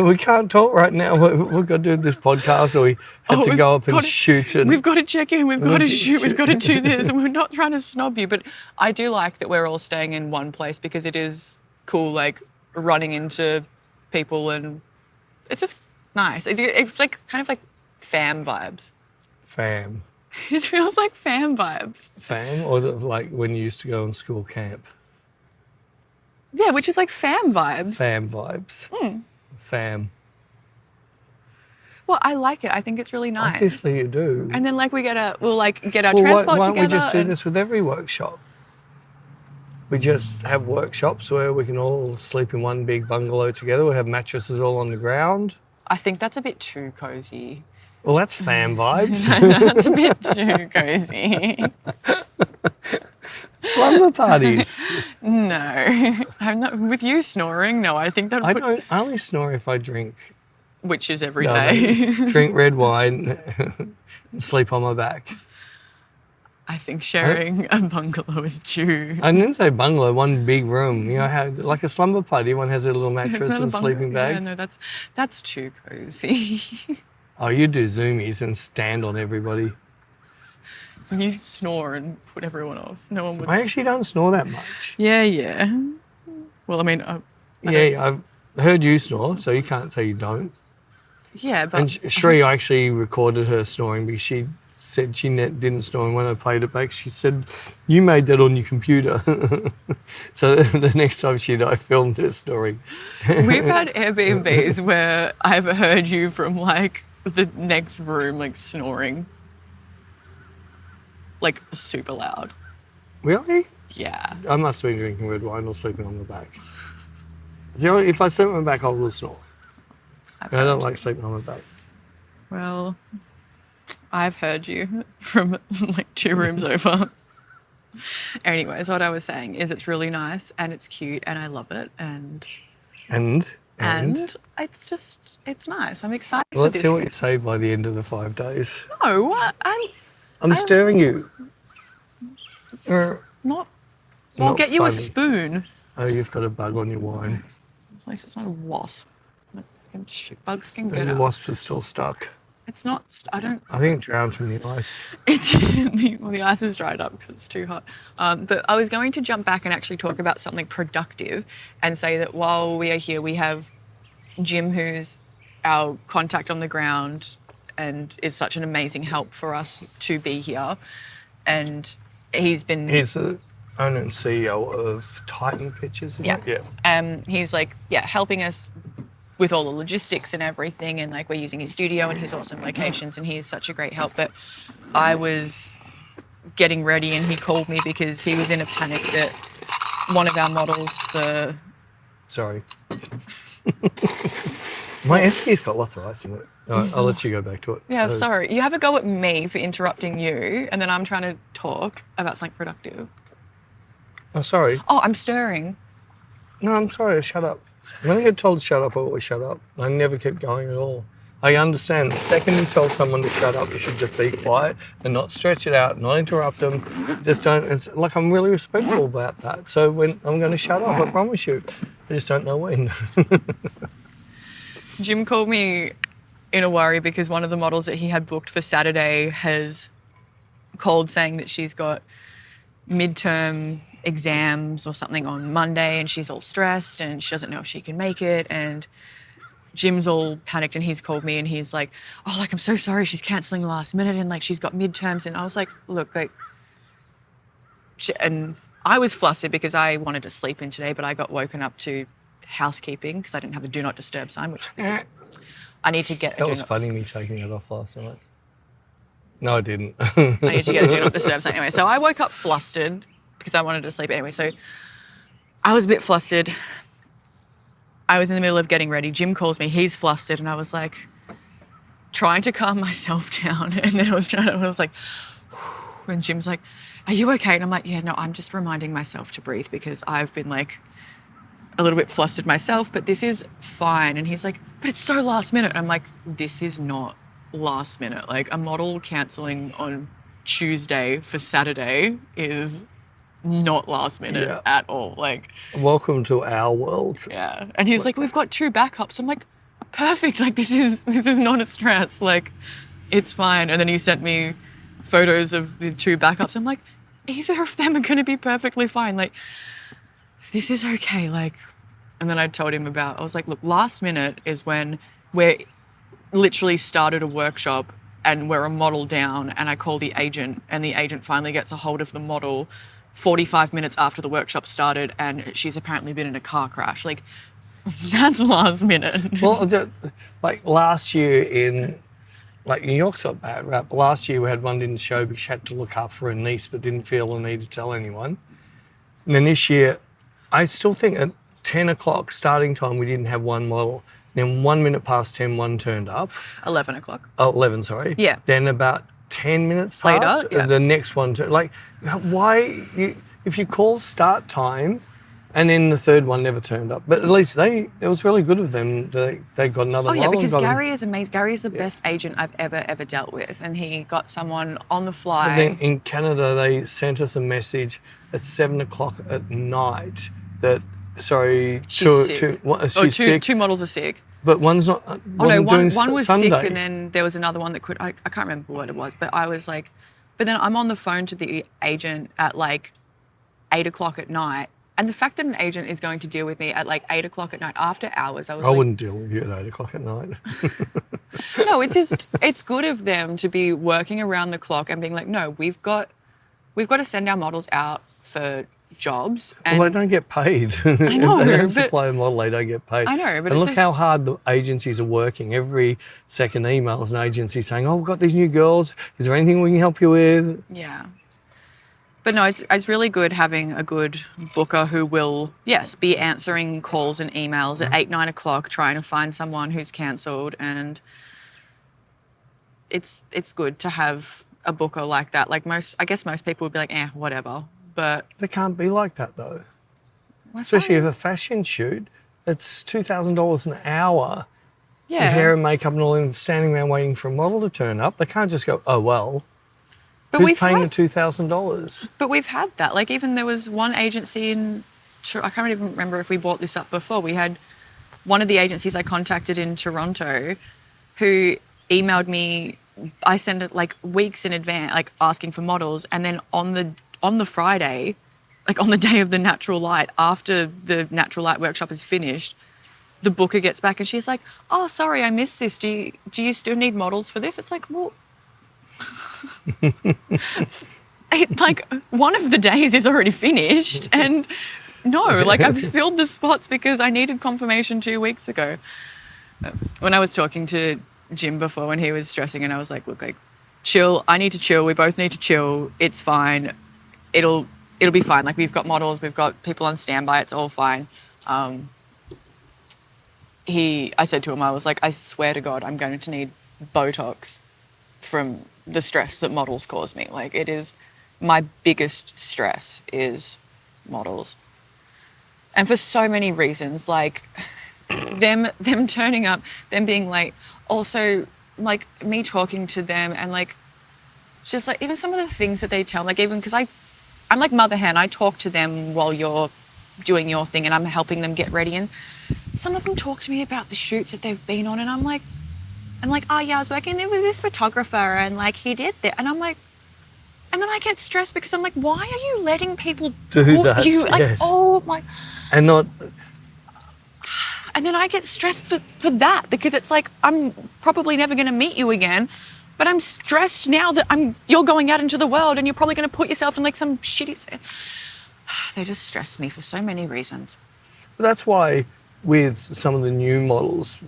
We can't talk right now. We've got to do this podcast, or we had to we've go up and got to- shoot. And We've got to check in. We've got to shoot. We've got to do shoot. this. And we're not trying to snob you, but I do like that we're all staying in one place because it is cool, like running into people, and it's just nice. It's like kind of like fam vibes. Fam. It feels like fam vibes. Fam? Or is it like when you used to go on school camp? Yeah, which is like fam vibes. Fam vibes. Fam. Well, I like it. I think it's really nice. Obviously you do. And then like we'll get our Well, transport why don't together. we just do this with every workshop? We just have workshops where we can all sleep in one big bungalow together. We have mattresses all on the ground. I think that's a bit too cozy. Well, that's fam vibes. That's a bit too cozy. Slumber parties. No, I'm not with you snoring. No, I think that I only snore if I drink. which is every No, day. drink red wine and sleep on my back. I think sharing a bungalow is too. I didn't say bungalow, one big room. You know, how, like a slumber party, one has a little mattress It's not a and sleeping bungalow. bag. Yeah, no, that's too cozy. Oh, you do zoomies and stand on everybody. You snore and put everyone off. No one would. I actually don't snore that much. Yeah. Well, I mean, Yeah, I've heard you snore, so you can't say you don't. yeah, but And Shree actually recorded her snoring because she said she didn't snore, and when I played it back, she said, "You made that on your computer." So the next time I filmed her snoring. we've had Airbnbs where I've heard you from like the next room, like snoring, like super loud. Really? Yeah. I must have been drinking red wine or sleeping on the back. If I sleep on my back, I will snore. I've And I don't heard like you. sleeping on my back. Well, I've heard you from like 2 rooms over. Anyways, what I was saying is it's really nice and it's cute and I love it and it's nice. I'm excited Well, for let's this. see what you say by the end of the 5 days. No, I'm staring you. it's not. I'll Not get you a funny. spoon. Oh, you've got a bug on your wine. At least it's not a wasp. Bugs can And get your up. wasp is still stuck. It's not. I don't. I think it drowned from the ice. It's well, the ice is dried up because it's too hot. But I was going to jump back and actually talk about something productive and say that while we are here, we have Jim, who's our contact on the ground and is such an amazing help for us to be here. And he's been. He's the owner and CEO of Titan Pictures, isn't Yeah. it? Yeah. He's like, helping us with all the logistics and everything, and like we're using his studio and his awesome locations, and he is such a great help. But I was getting ready and he called me because he was in a panic that one of our models, Sorry. My Esky's got lots of ice in it. I'll let you go back to it. sorry, you have a go at me for interrupting you, and then I'm trying to talk about something productive. Oh, sorry. Oh, I'm stirring. No, I'm sorry. Shut up. When I get told to shut up, I always shut up. I never keep going at all. I understand. The second you tell someone to shut up, you should just be quiet and not stretch it out, not interrupt them. Just don't. It's like I'm really respectful about that. So when I'm going to shut up, I promise you. I just don't know when. Jim called me in a worry because one of the models that he had booked for Saturday has called saying that she's got midterm exams or something on Monday and she's all stressed and she doesn't know if she can make it, and Jim's all panicked and he's called me and he's like, oh, like, I'm so sorry, she's cancelling last minute and like she's got midterms. And I was like, look, like, and I was flustered because I wanted to sleep in today, but I got woken up to housekeeping because I didn't have a do not disturb sign, which I need to get. That was funny, me taking it off last night. No, I didn't. I need to get a do not disturb sign anyway. So I woke up flustered because I wanted to sleep anyway. So I was a bit flustered. I was in the middle of getting ready. Jim calls me. He's flustered, and I was like trying to calm myself down. And then I was like, and Jim's like, "Are you okay?" And I'm like, "Yeah, no, I'm just reminding myself to breathe because I've been like a little bit flustered myself, but this is fine." And he's like, "But it's so last minute." I'm like, "This is not last minute. Like a model cancelling on Tuesday for Saturday is not last minute at all. Like, welcome to our world. Yeah. And he's like, we've got 2 backups. I'm like, perfect. Like, this is not a stress. Like, it's fine. And then he sent me photos of the 2 backups. I'm like, either of them are going to be perfectly fine. Like, this is okay. Like, and then I told him I was like, look, last minute is when we're literally started a workshop and we're a model down, and I call the agent, and the agent finally gets a hold of the model 45 minutes after the workshop started, and she's apparently been in a car crash. Like, that's last minute. Well, like last year New York's not bad, right? But last year we had one didn't show because she had to look after her niece but didn't feel the need to tell anyone. And then this year, I still think at 10 o'clock starting time, we didn't have one model. Then 1 minute past 10, one turned up. 11 o'clock. Oh, 11, sorry. Yeah. Then about 10 minutes later, past, the next one turned. Like, if you call start time and then the third one never turned up. But at least it was really good of them. They got another model. Oh, yeah, because Gary is amazing. Gary is the best agent I've ever dealt with. And he got someone on the fly. And then in Canada, they sent us a message at 7 o'clock at night that, she's sick. Two models are sick. But one's not. One was Sunday. sick, and then there was another one that could. I can't remember what it was, but I was like, but then I'm on the phone to the agent at like 8 o'clock at night, and the fact that an agent is going to deal with me at like 8 o'clock at night after hours, I wouldn't deal with you at 8 o'clock at night. No, it's good of them to be working around the clock and being like, no, we've got to send our models out for jobs. And well, they don't get paid. I know. If they don't supply a model, they don't get paid. I know, but and look how hard the agencies are working. Every second email is an agency saying, "Oh, we've got these new girls. Is there anything we can help you with?" Yeah. But no, it's really good having a good booker who will, yes, be answering calls and emails at 8, 9 o'clock, trying to find someone who's cancelled, and it's good to have a booker like that. Like I guess most people would be like, whatever. But it can't be like that though. Especially if a fashion shoot, it's $2,000 an hour. Yeah. The hair and makeup and all, and standing around waiting for a model to turn up. They can't just go, oh well. But who's paying the $2,000? But we've had that. Like, even there was one agency I can't even remember if we brought this up before. We had one of the agencies I contacted in Toronto who emailed me. I sent it like weeks in advance, like asking for models, and then on the Friday, like on the day of the natural light, after the natural light workshop is finished, the booker gets back and she's like, "Oh, sorry, I missed this. Do you still need models for this?" It's like, well, like one of the days is already finished, and no, like I've filled the spots because I needed confirmation 2 weeks ago. When I was talking to Jim before, when he was stressing, and I was like, look, like, chill. I need to chill. We both need to chill. It's fine. It'll be fine. Like, we've got models, we've got people on standby. It's all fine. I said to him, I was like, I swear to God, I'm going to need Botox from the stress that models cause me. Like, it is my biggest stress is models. And for so many reasons, like them turning up, them being late, also like me talking to them, and like just like even some of the things that they tell, like even because I'm like mother hen, I talk to them while you're doing your thing and I'm helping them get ready, and some of them talk to me about the shoots that they've been on, and I'm like, oh yeah, I was working there with this photographer and like he did that, and I'm like, and then I get stressed because I'm like, why are you letting people do that? You like, yes. Oh my, and not. And then I get stressed for that because it's like, I'm probably never going to meet you again, but I'm stressed now that you're going out into the world and you're probably going to put yourself in like some shitty. They just stress me for so many reasons. That's why with some of the new models,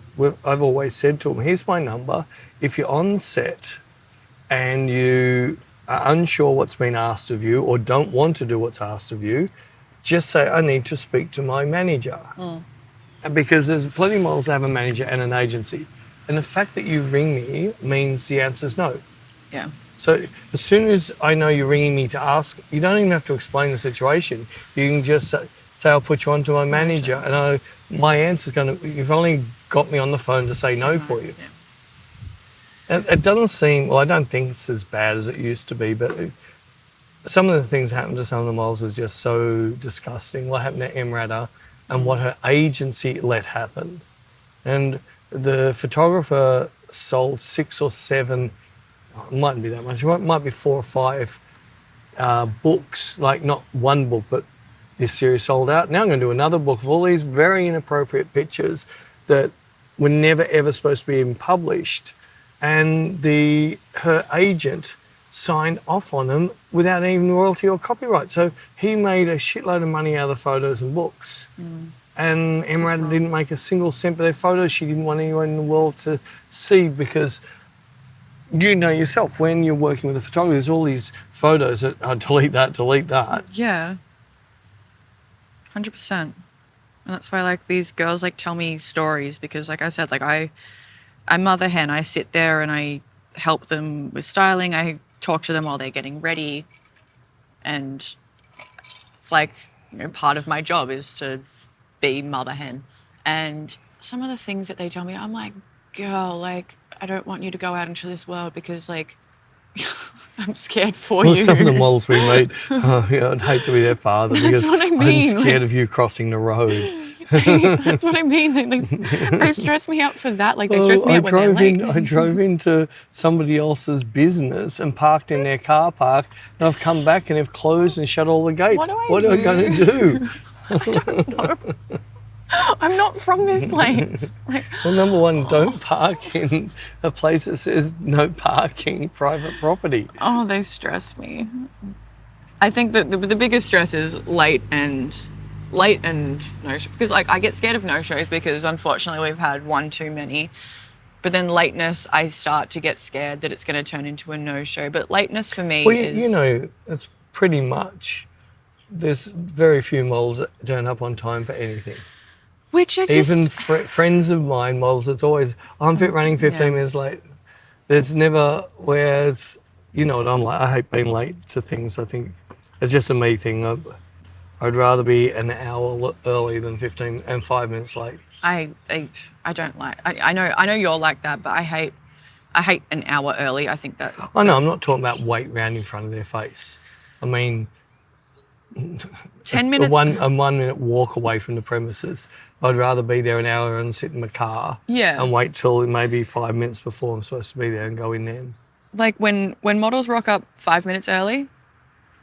I've always said to them, here's my number. If you're on set and you are unsure what's been asked of you or don't want to do what's asked of you, just say, I need to speak to my manager. Because there's plenty of models that have a manager and an agency. And the fact that you ring me means the answer's no. Yeah. So as soon as I know you're ringing me to ask, you don't even have to explain the situation. You can just say I'll put you on to my manager, and my answer's you've only got me on the phone to say no for you. It doesn't seem, well, I don't think it's as bad as it used to be, but some of the things that happened to some of the models was just so disgusting. What happened to Emrata and what her agency let happen. And the photographer sold 6 or 7, it mightn't be that much, it might be 4 or 5 books, like not one book, but this series sold out. Now I'm going to do another book of all these very inappropriate pictures that were never ever supposed to be even published. And her agent signed off on them without even royalty or copyright. So he made a shitload of money out of the photos and books. And Emrata didn't make a single cent, but their photos she didn't want anyone in the world to see, because you know yourself, when you're working with a photographer, there's all these photos that delete that. Yeah. 100%. And that's why like these girls like tell me stories, because like I said, like I mother hen. I sit there and I help them with styling. I talk to them while they're getting ready. And it's like, you know, part of my job is to be mother hen. And some of the things that they tell me, I'm like, girl, like, I don't want you to go out into this world because like, I'm scared for you. Some of the models we meet, I'd hate to be their father because what I mean. I'm scared of you crossing the road. That's what I mean. They stress me out for that. Like they stress me out when they're late. I drove into somebody else's business and parked in their car park, and I've come back and they've closed and shut all the gates. What am I going to do? I don't know. I'm not from this place. Like, well, number one, don't park in a place that says no parking, private property. Oh, they stress me. I think that the biggest stress is late and no-shows. Because like I get scared of no-shows because unfortunately we've had one too many. But then lateness, I start to get scared that it's going to turn into a no-show. But lateness for me is... you know, it's pretty much... There's very few models that turn up on time for anything. Which I just... Even friends of mine, models, it's always, I'm running 15 minutes late. There's never where it's, you know what I'm like, I hate being late to things. I think it's just a me thing. I'd rather be an hour early than 15 and 5 minutes late. I don't like... I know you're like that, but I hate an hour early. I think that... I know, I'm not talking about wait round in front of their face. I mean... 10 minutes... A 1 minute walk away from the premises. I'd rather be there an hour and sit in my car and wait till maybe 5 minutes before I'm supposed to be there and go in then. Like when models rock up 5 minutes early,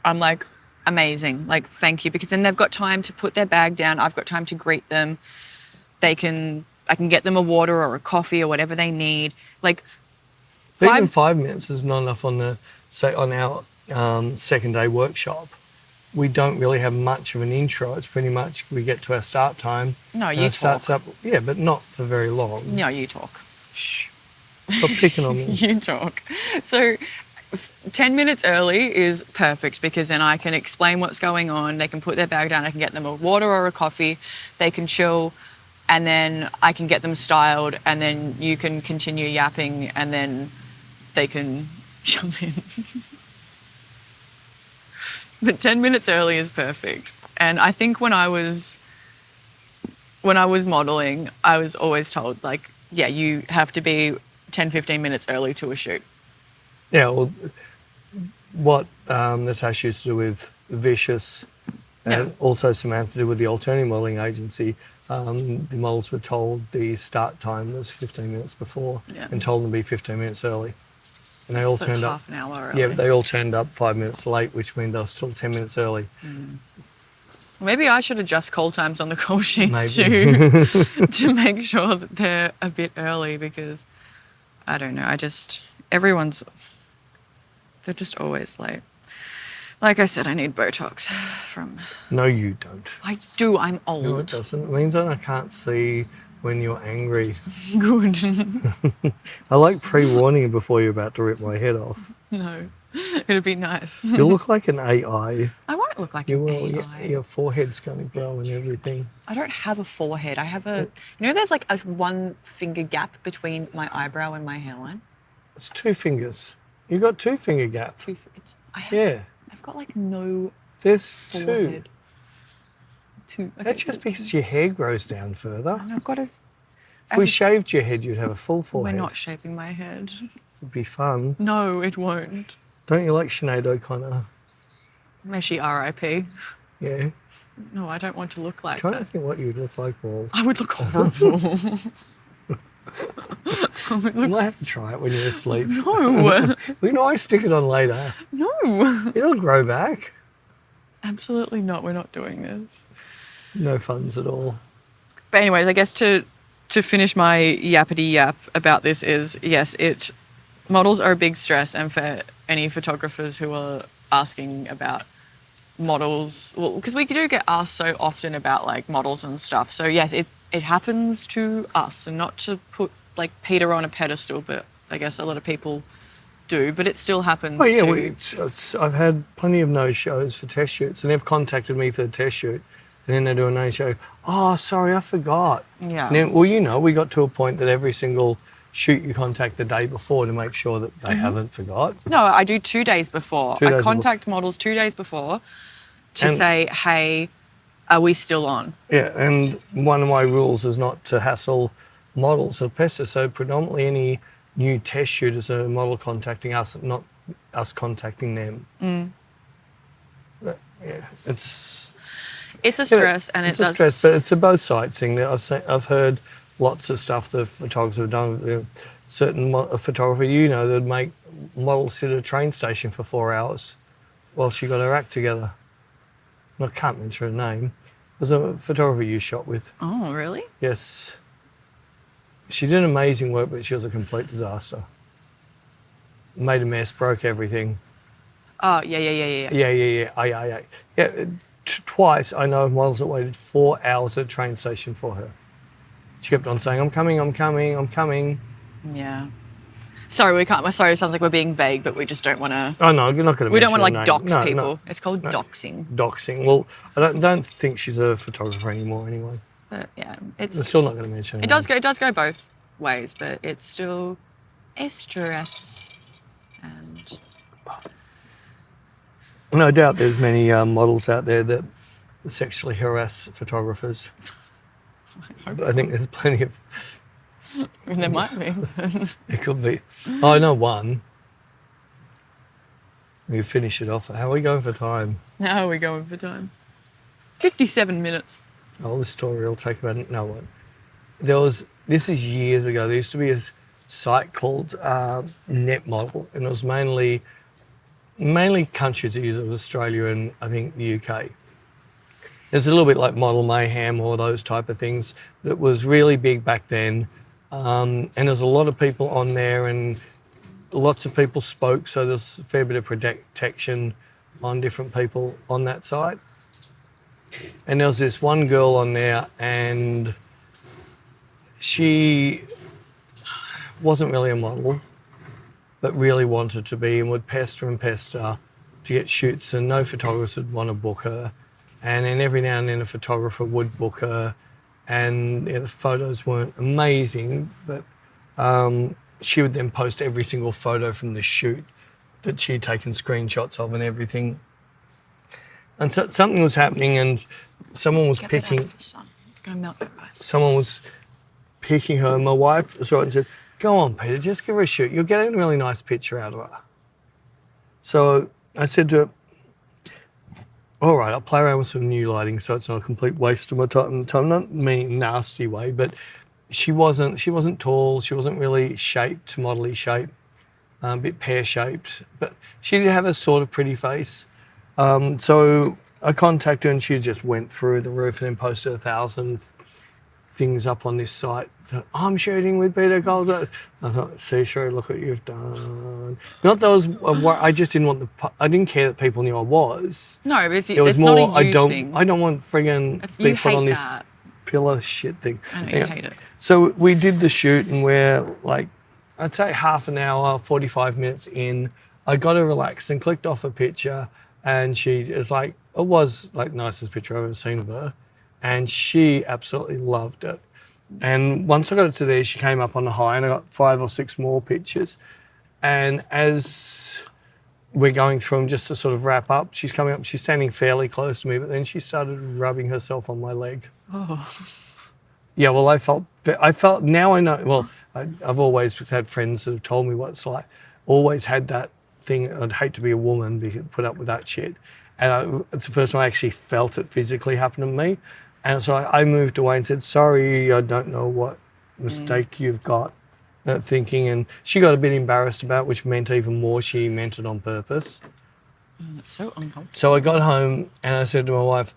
I'm like, amazing, like thank you, because then they've got time to put their bag down. I've got time to greet them. I can get them a water or a coffee or whatever they need. Like even 5 minutes is not enough on our second day workshop. We don't really have much of an intro. It's pretty much we get to our start time. No, you talk. Starts up, yeah, but not for very long. No, you talk. Shh. Stop picking on me. You talk. So 10 minutes early is perfect because then I can explain what's going on. They can put their bag down. I can get them a water or a coffee. They can chill, and then I can get them styled, and then you can continue yapping, and then they can jump in. But 10 minutes early is perfect. And I think when I was modelling, I was always told, like, yeah, you have to be 10, 15 minutes early to a shoot. Yeah, well, what Natasha used to do with Vicious and also Samantha did with the alternative modelling agency, the models were told the start time was 15 minutes before and told them to be 15 minutes early. And they all turned up. Half an hour early. Yeah, but they all turned up 5 minutes late, which means they were still 10 minutes early. Maybe I should adjust call times on the call sheets too to make sure that they're a bit early, because I don't know. They're just always late. Like I said, I need Botox from... No, you don't. I do. I'm old. No, it doesn't. It means that I can't see when you're angry. Good. I like pre-warning you before you're about to rip my head off. No, it'd be nice. You look like an AI. I won't look like an AI. Your forehead's going to grow and everything. I don't have a forehead. I have a... You know, there's like a 1 finger gap between my eyebrow and my hairline? It's 2 fingers. You got 2 finger gap. 2 fingers. I've got like no... There's forehead. 2. Okay, That's just because your hair grows down further. And I've got a... If we shaved your head, you'd have a full forehead. We're not shaving my head. It'd be fun. No, it won't. Don't you like Sinead O'Connor? May she R.I.P. Yeah. No, I don't want to look like I'm trying her. to think what you'd look like, Paul. I would look horrible. You might have to try it when you're asleep. No. We can always stick it on later. No. It'll grow back. Absolutely not. We're not doing this. No funds at all. But anyways, I guess to finish my yappity yap about this is, yes, models are a big stress, and for any photographers who are asking about models, well, because we do get asked so often about like models and stuff. So yes, it happens to us, and not to put like Peter on a pedestal, but I guess a lot of people do, but it still happens. Oh yeah, I've had plenty of no-shows for test shoots, and they've contacted me for the test shoot, and then they do a no-show. Oh, sorry, I forgot. Yeah. And then, well, we got to a point that every single shoot you contact the day before to make sure that they haven't forgot. No, I do 2 days before. 2 days I contact models 2 days before to And- say, hey, are we still on? Yeah, and one of my rules is not to hassle models or pesters. So predominantly any new test shooters are model contacting us, not us contacting them. But, yeah, it's It's a stress, and it's it a does. stress, but it's a both sides thing. I've heard lots of stuff that photographers have done. Certain photographer, that'd make models sit at a train station for 4 hours while she got her act together. And I can't mention her name. It was a photographer you shot with. Oh, really? Yes. She did amazing work, but she was a complete disaster. Made a mess, broke everything. Oh, yeah. Yeah. Twice I know of models that waited 4 hours at a train station for her. She kept on saying, I'm coming. Yeah. Sorry, we can't. Sorry, it sounds like we're being vague, but we just don't want to. Oh, no, you're not going to We don't want to her like name. dox No, people. no. It's called doxing. Doxing. Well, I don't think she's a photographer anymore anyway. But yeah, I'm still not going to mention her It does go both ways, but it's still a stress. And No doubt there's many models out there that sexually harass photographers. I think there's plenty of... there might be. It could be. Oh, I know one. We finish it off. How are we going for time? How are we going for time? 57 minutes. Oh, this story will take about... No one. This is years ago. There used to be a site called Netmodel, and it was mainly countries that use it was Australia and I think the UK. It's a little bit like Model Mayhem or those type of things. It was really big back then, and there's a lot of people on there, and lots of people spoke, so there's a fair bit of protection on different people on that site. And there was this one girl on there, and she wasn't really a model, but really wanted to be, and would pester to get shoots, and no photographers would want to book her. And then every now and then a photographer would book her, and the photos weren't amazing, but she would then post every single photo from the shoot that she'd taken screenshots of and everything. And so something was happening, and someone was Get picking... that out of the sun. It's going to melt your eyes. Someone was picking her, and my wife saw it and said, go on, Peter, just give her a shoot. You'll get a really nice picture out of her. So I said to her, all right, I'll play around with some new lighting so it's not a complete waste of my time. Not meaning in a nasty way, but she wasn't tall. She wasn't really shaped, modelly shape, a bit pear-shaped, but she did have a sort of pretty face. So I contacted her, and she just went through the roof and then posted 1,000 things up on this site. I'm shooting with Peter Coles. I thought, see, sure, look what you've done. Not that I just didn't want I didn't care that people knew I was. No, it's It was not more, a you thing. I don't want friggin' You be put on hate this that. pillar shit thing. I know, you hate it. So we did the shoot, and we're like, I'd say half an hour, 45 minutes in. I got her relaxed and clicked off a picture, and it was like nicest picture I've ever seen of her. And she absolutely loved it. And once I got it to there, she came up on the high, and I got 5 or 6 more pictures. And as we're going through them, just to sort of wrap up, she's coming up, she's standing fairly close to me, but then she started rubbing herself on my leg. Oh. Yeah, well, I felt I felt, now I know, well, I've always had friends that have told me what it's like. Always had that thing, I'd hate to be a woman because put up with that shit. And it's the first time I actually felt it physically happen to me. And so I moved away and said, sorry, I don't know what mistake you've got thinking. And she got a bit embarrassed about it, which meant even more she meant it on purpose. It's so uncomfortable. So I got home and I said to my wife,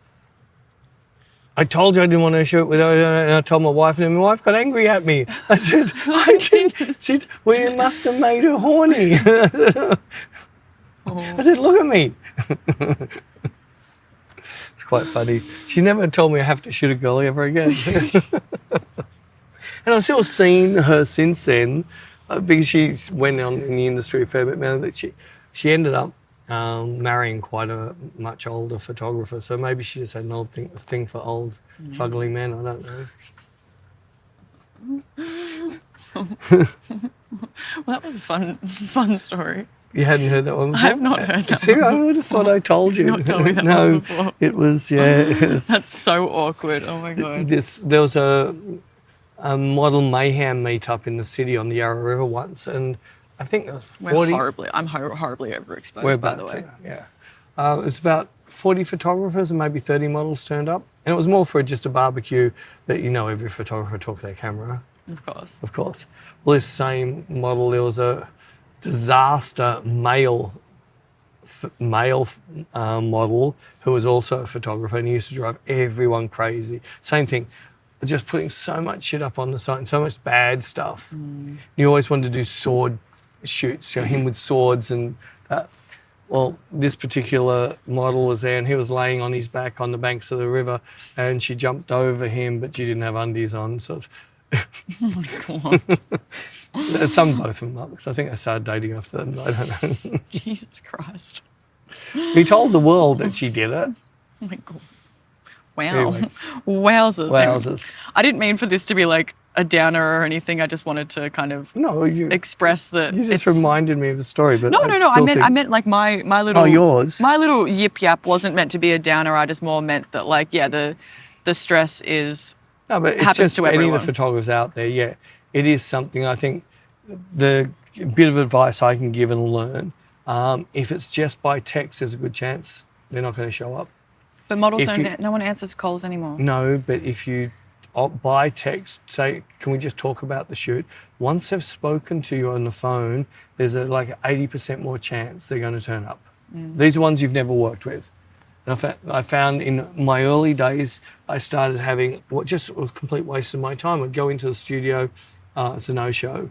I told you I didn't want to shoot with her, and I told my wife, and my wife got angry at me. I said, I didn't. She said, well, you must have made her horny. I said, look at me. It's quite funny. She never told me I have to shoot a girl ever again. And I've still seen her since then, because she went on in the industry a fair bit now, that she ended up marrying quite a much older photographer. So maybe she just had an old thing for old, fugly men. I don't know. Well, that was a fun story. You hadn't heard that one before? I have not heard that See, one I would have thought I told you. Not told me that no, one before. It was, yeah. That's so awkward. Oh my God. There was a model mayhem meetup in the city on the Yarra River once, and I think there was 40. I'm horribly overexposed, We're by about the way. to, yeah. It was about 40 photographers and maybe 30 models turned up. And it was more for just a barbecue, but you know every photographer took their camera. Of course. Of course. Well, this same model, there was a disaster male model who was also a photographer, and he used to drive everyone crazy. Same thing, just putting so much shit up on the site and so much bad stuff. You always wanted to do sword shoots, you know, him with swords and that. Well, this particular model was there and he was laying on his back on the banks of the river, and she jumped over him, but she didn't have undies on. So Oh my God. it summed both of them up, because I think I started dating after them. I don't know. Jesus Christ. He told the world that she did it. Oh my God. Wow. Anyway. Wowzers. Wowzers. I didn't mean for this to be like a downer or anything. I just wanted to kind of express that. You just reminded me of the story, but No. I meant like my little. Oh, yours. My little yip yap wasn't meant to be a downer. I just more meant that, like, yeah, the stress is. No, but it's happens just to for any of everyone. the photographers out there. Yeah, it is something. I think the bit of advice I can give and learn. If it's just by text, there's a good chance they're not going to show up. But models no one answers calls anymore. No, but if you by text say, can we just talk about the shoot? Once they've spoken to you on the phone, there's like 80% more chance they're going to turn up. These are ones you've never worked with. And I found in my early days, I started having what just was a complete waste of my time. I'd go into the studio, it's a no-show.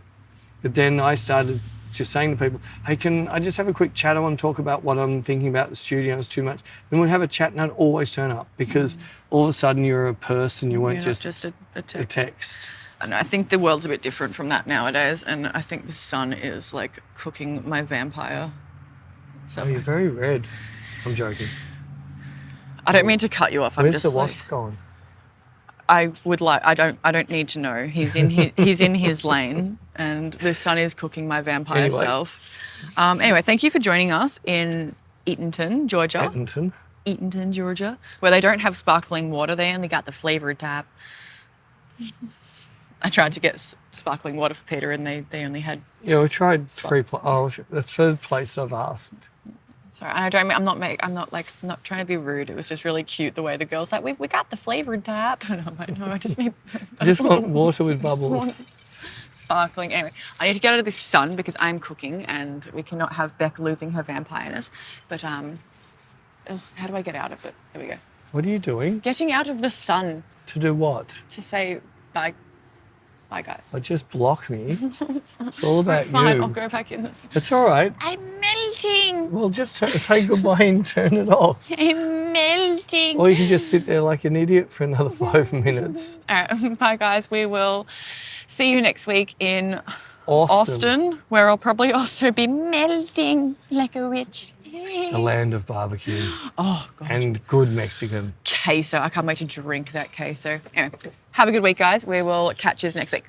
But then I started just saying to people, hey, can I just have a quick chat? I want to talk about what I'm thinking about the studio. It's too much. And we'd have a chat and I'd always turn up, because all of a sudden you're a person, you weren't just a text. a text. And I think the world's a bit different from that nowadays. And I think the sun is like cooking my vampire. So Oh, you're very red. I'm joking. I don't mean to cut you off. I'm Where's just the wasp gone? I don't need to know. He's in his lane, and the sun is cooking my vampire Anyway. self. Anyway, thank you for joining us in Eatonton, Georgia. Eatonton, Georgia, where they don't have sparkling water. They only got the flavored type. I tried to get sparkling water for Peter, and they only had. Yeah, we tried the third place I've asked. Sorry, I'm not trying to be rude. It was just really cute the way the girls like, we got the flavored type. And I'm like, no, I just need. I just want water with bubbles. Sparkling. Anyway, I need to get out of this sun because I'm cooking and we cannot have Bec losing her vampireness. But how do I get out of it? There we go. What are you doing? Getting out of the sun. To do what? To say bye. Bye, guys. Just block me. It's all about Fine, you. I'll go back in this. It's all right. I'm melting. Well, just say goodbye and turn it off. I'm melting. Or you can just sit there like an idiot for another 5 minutes. All right, bye, guys. We will see you next week in Austin, where I'll probably also be melting like a witch. the land of barbecue. Oh, God. And good Mexican. Queso. I can't wait to drink that queso. Anyway, have a good week, guys. We will catch you next week.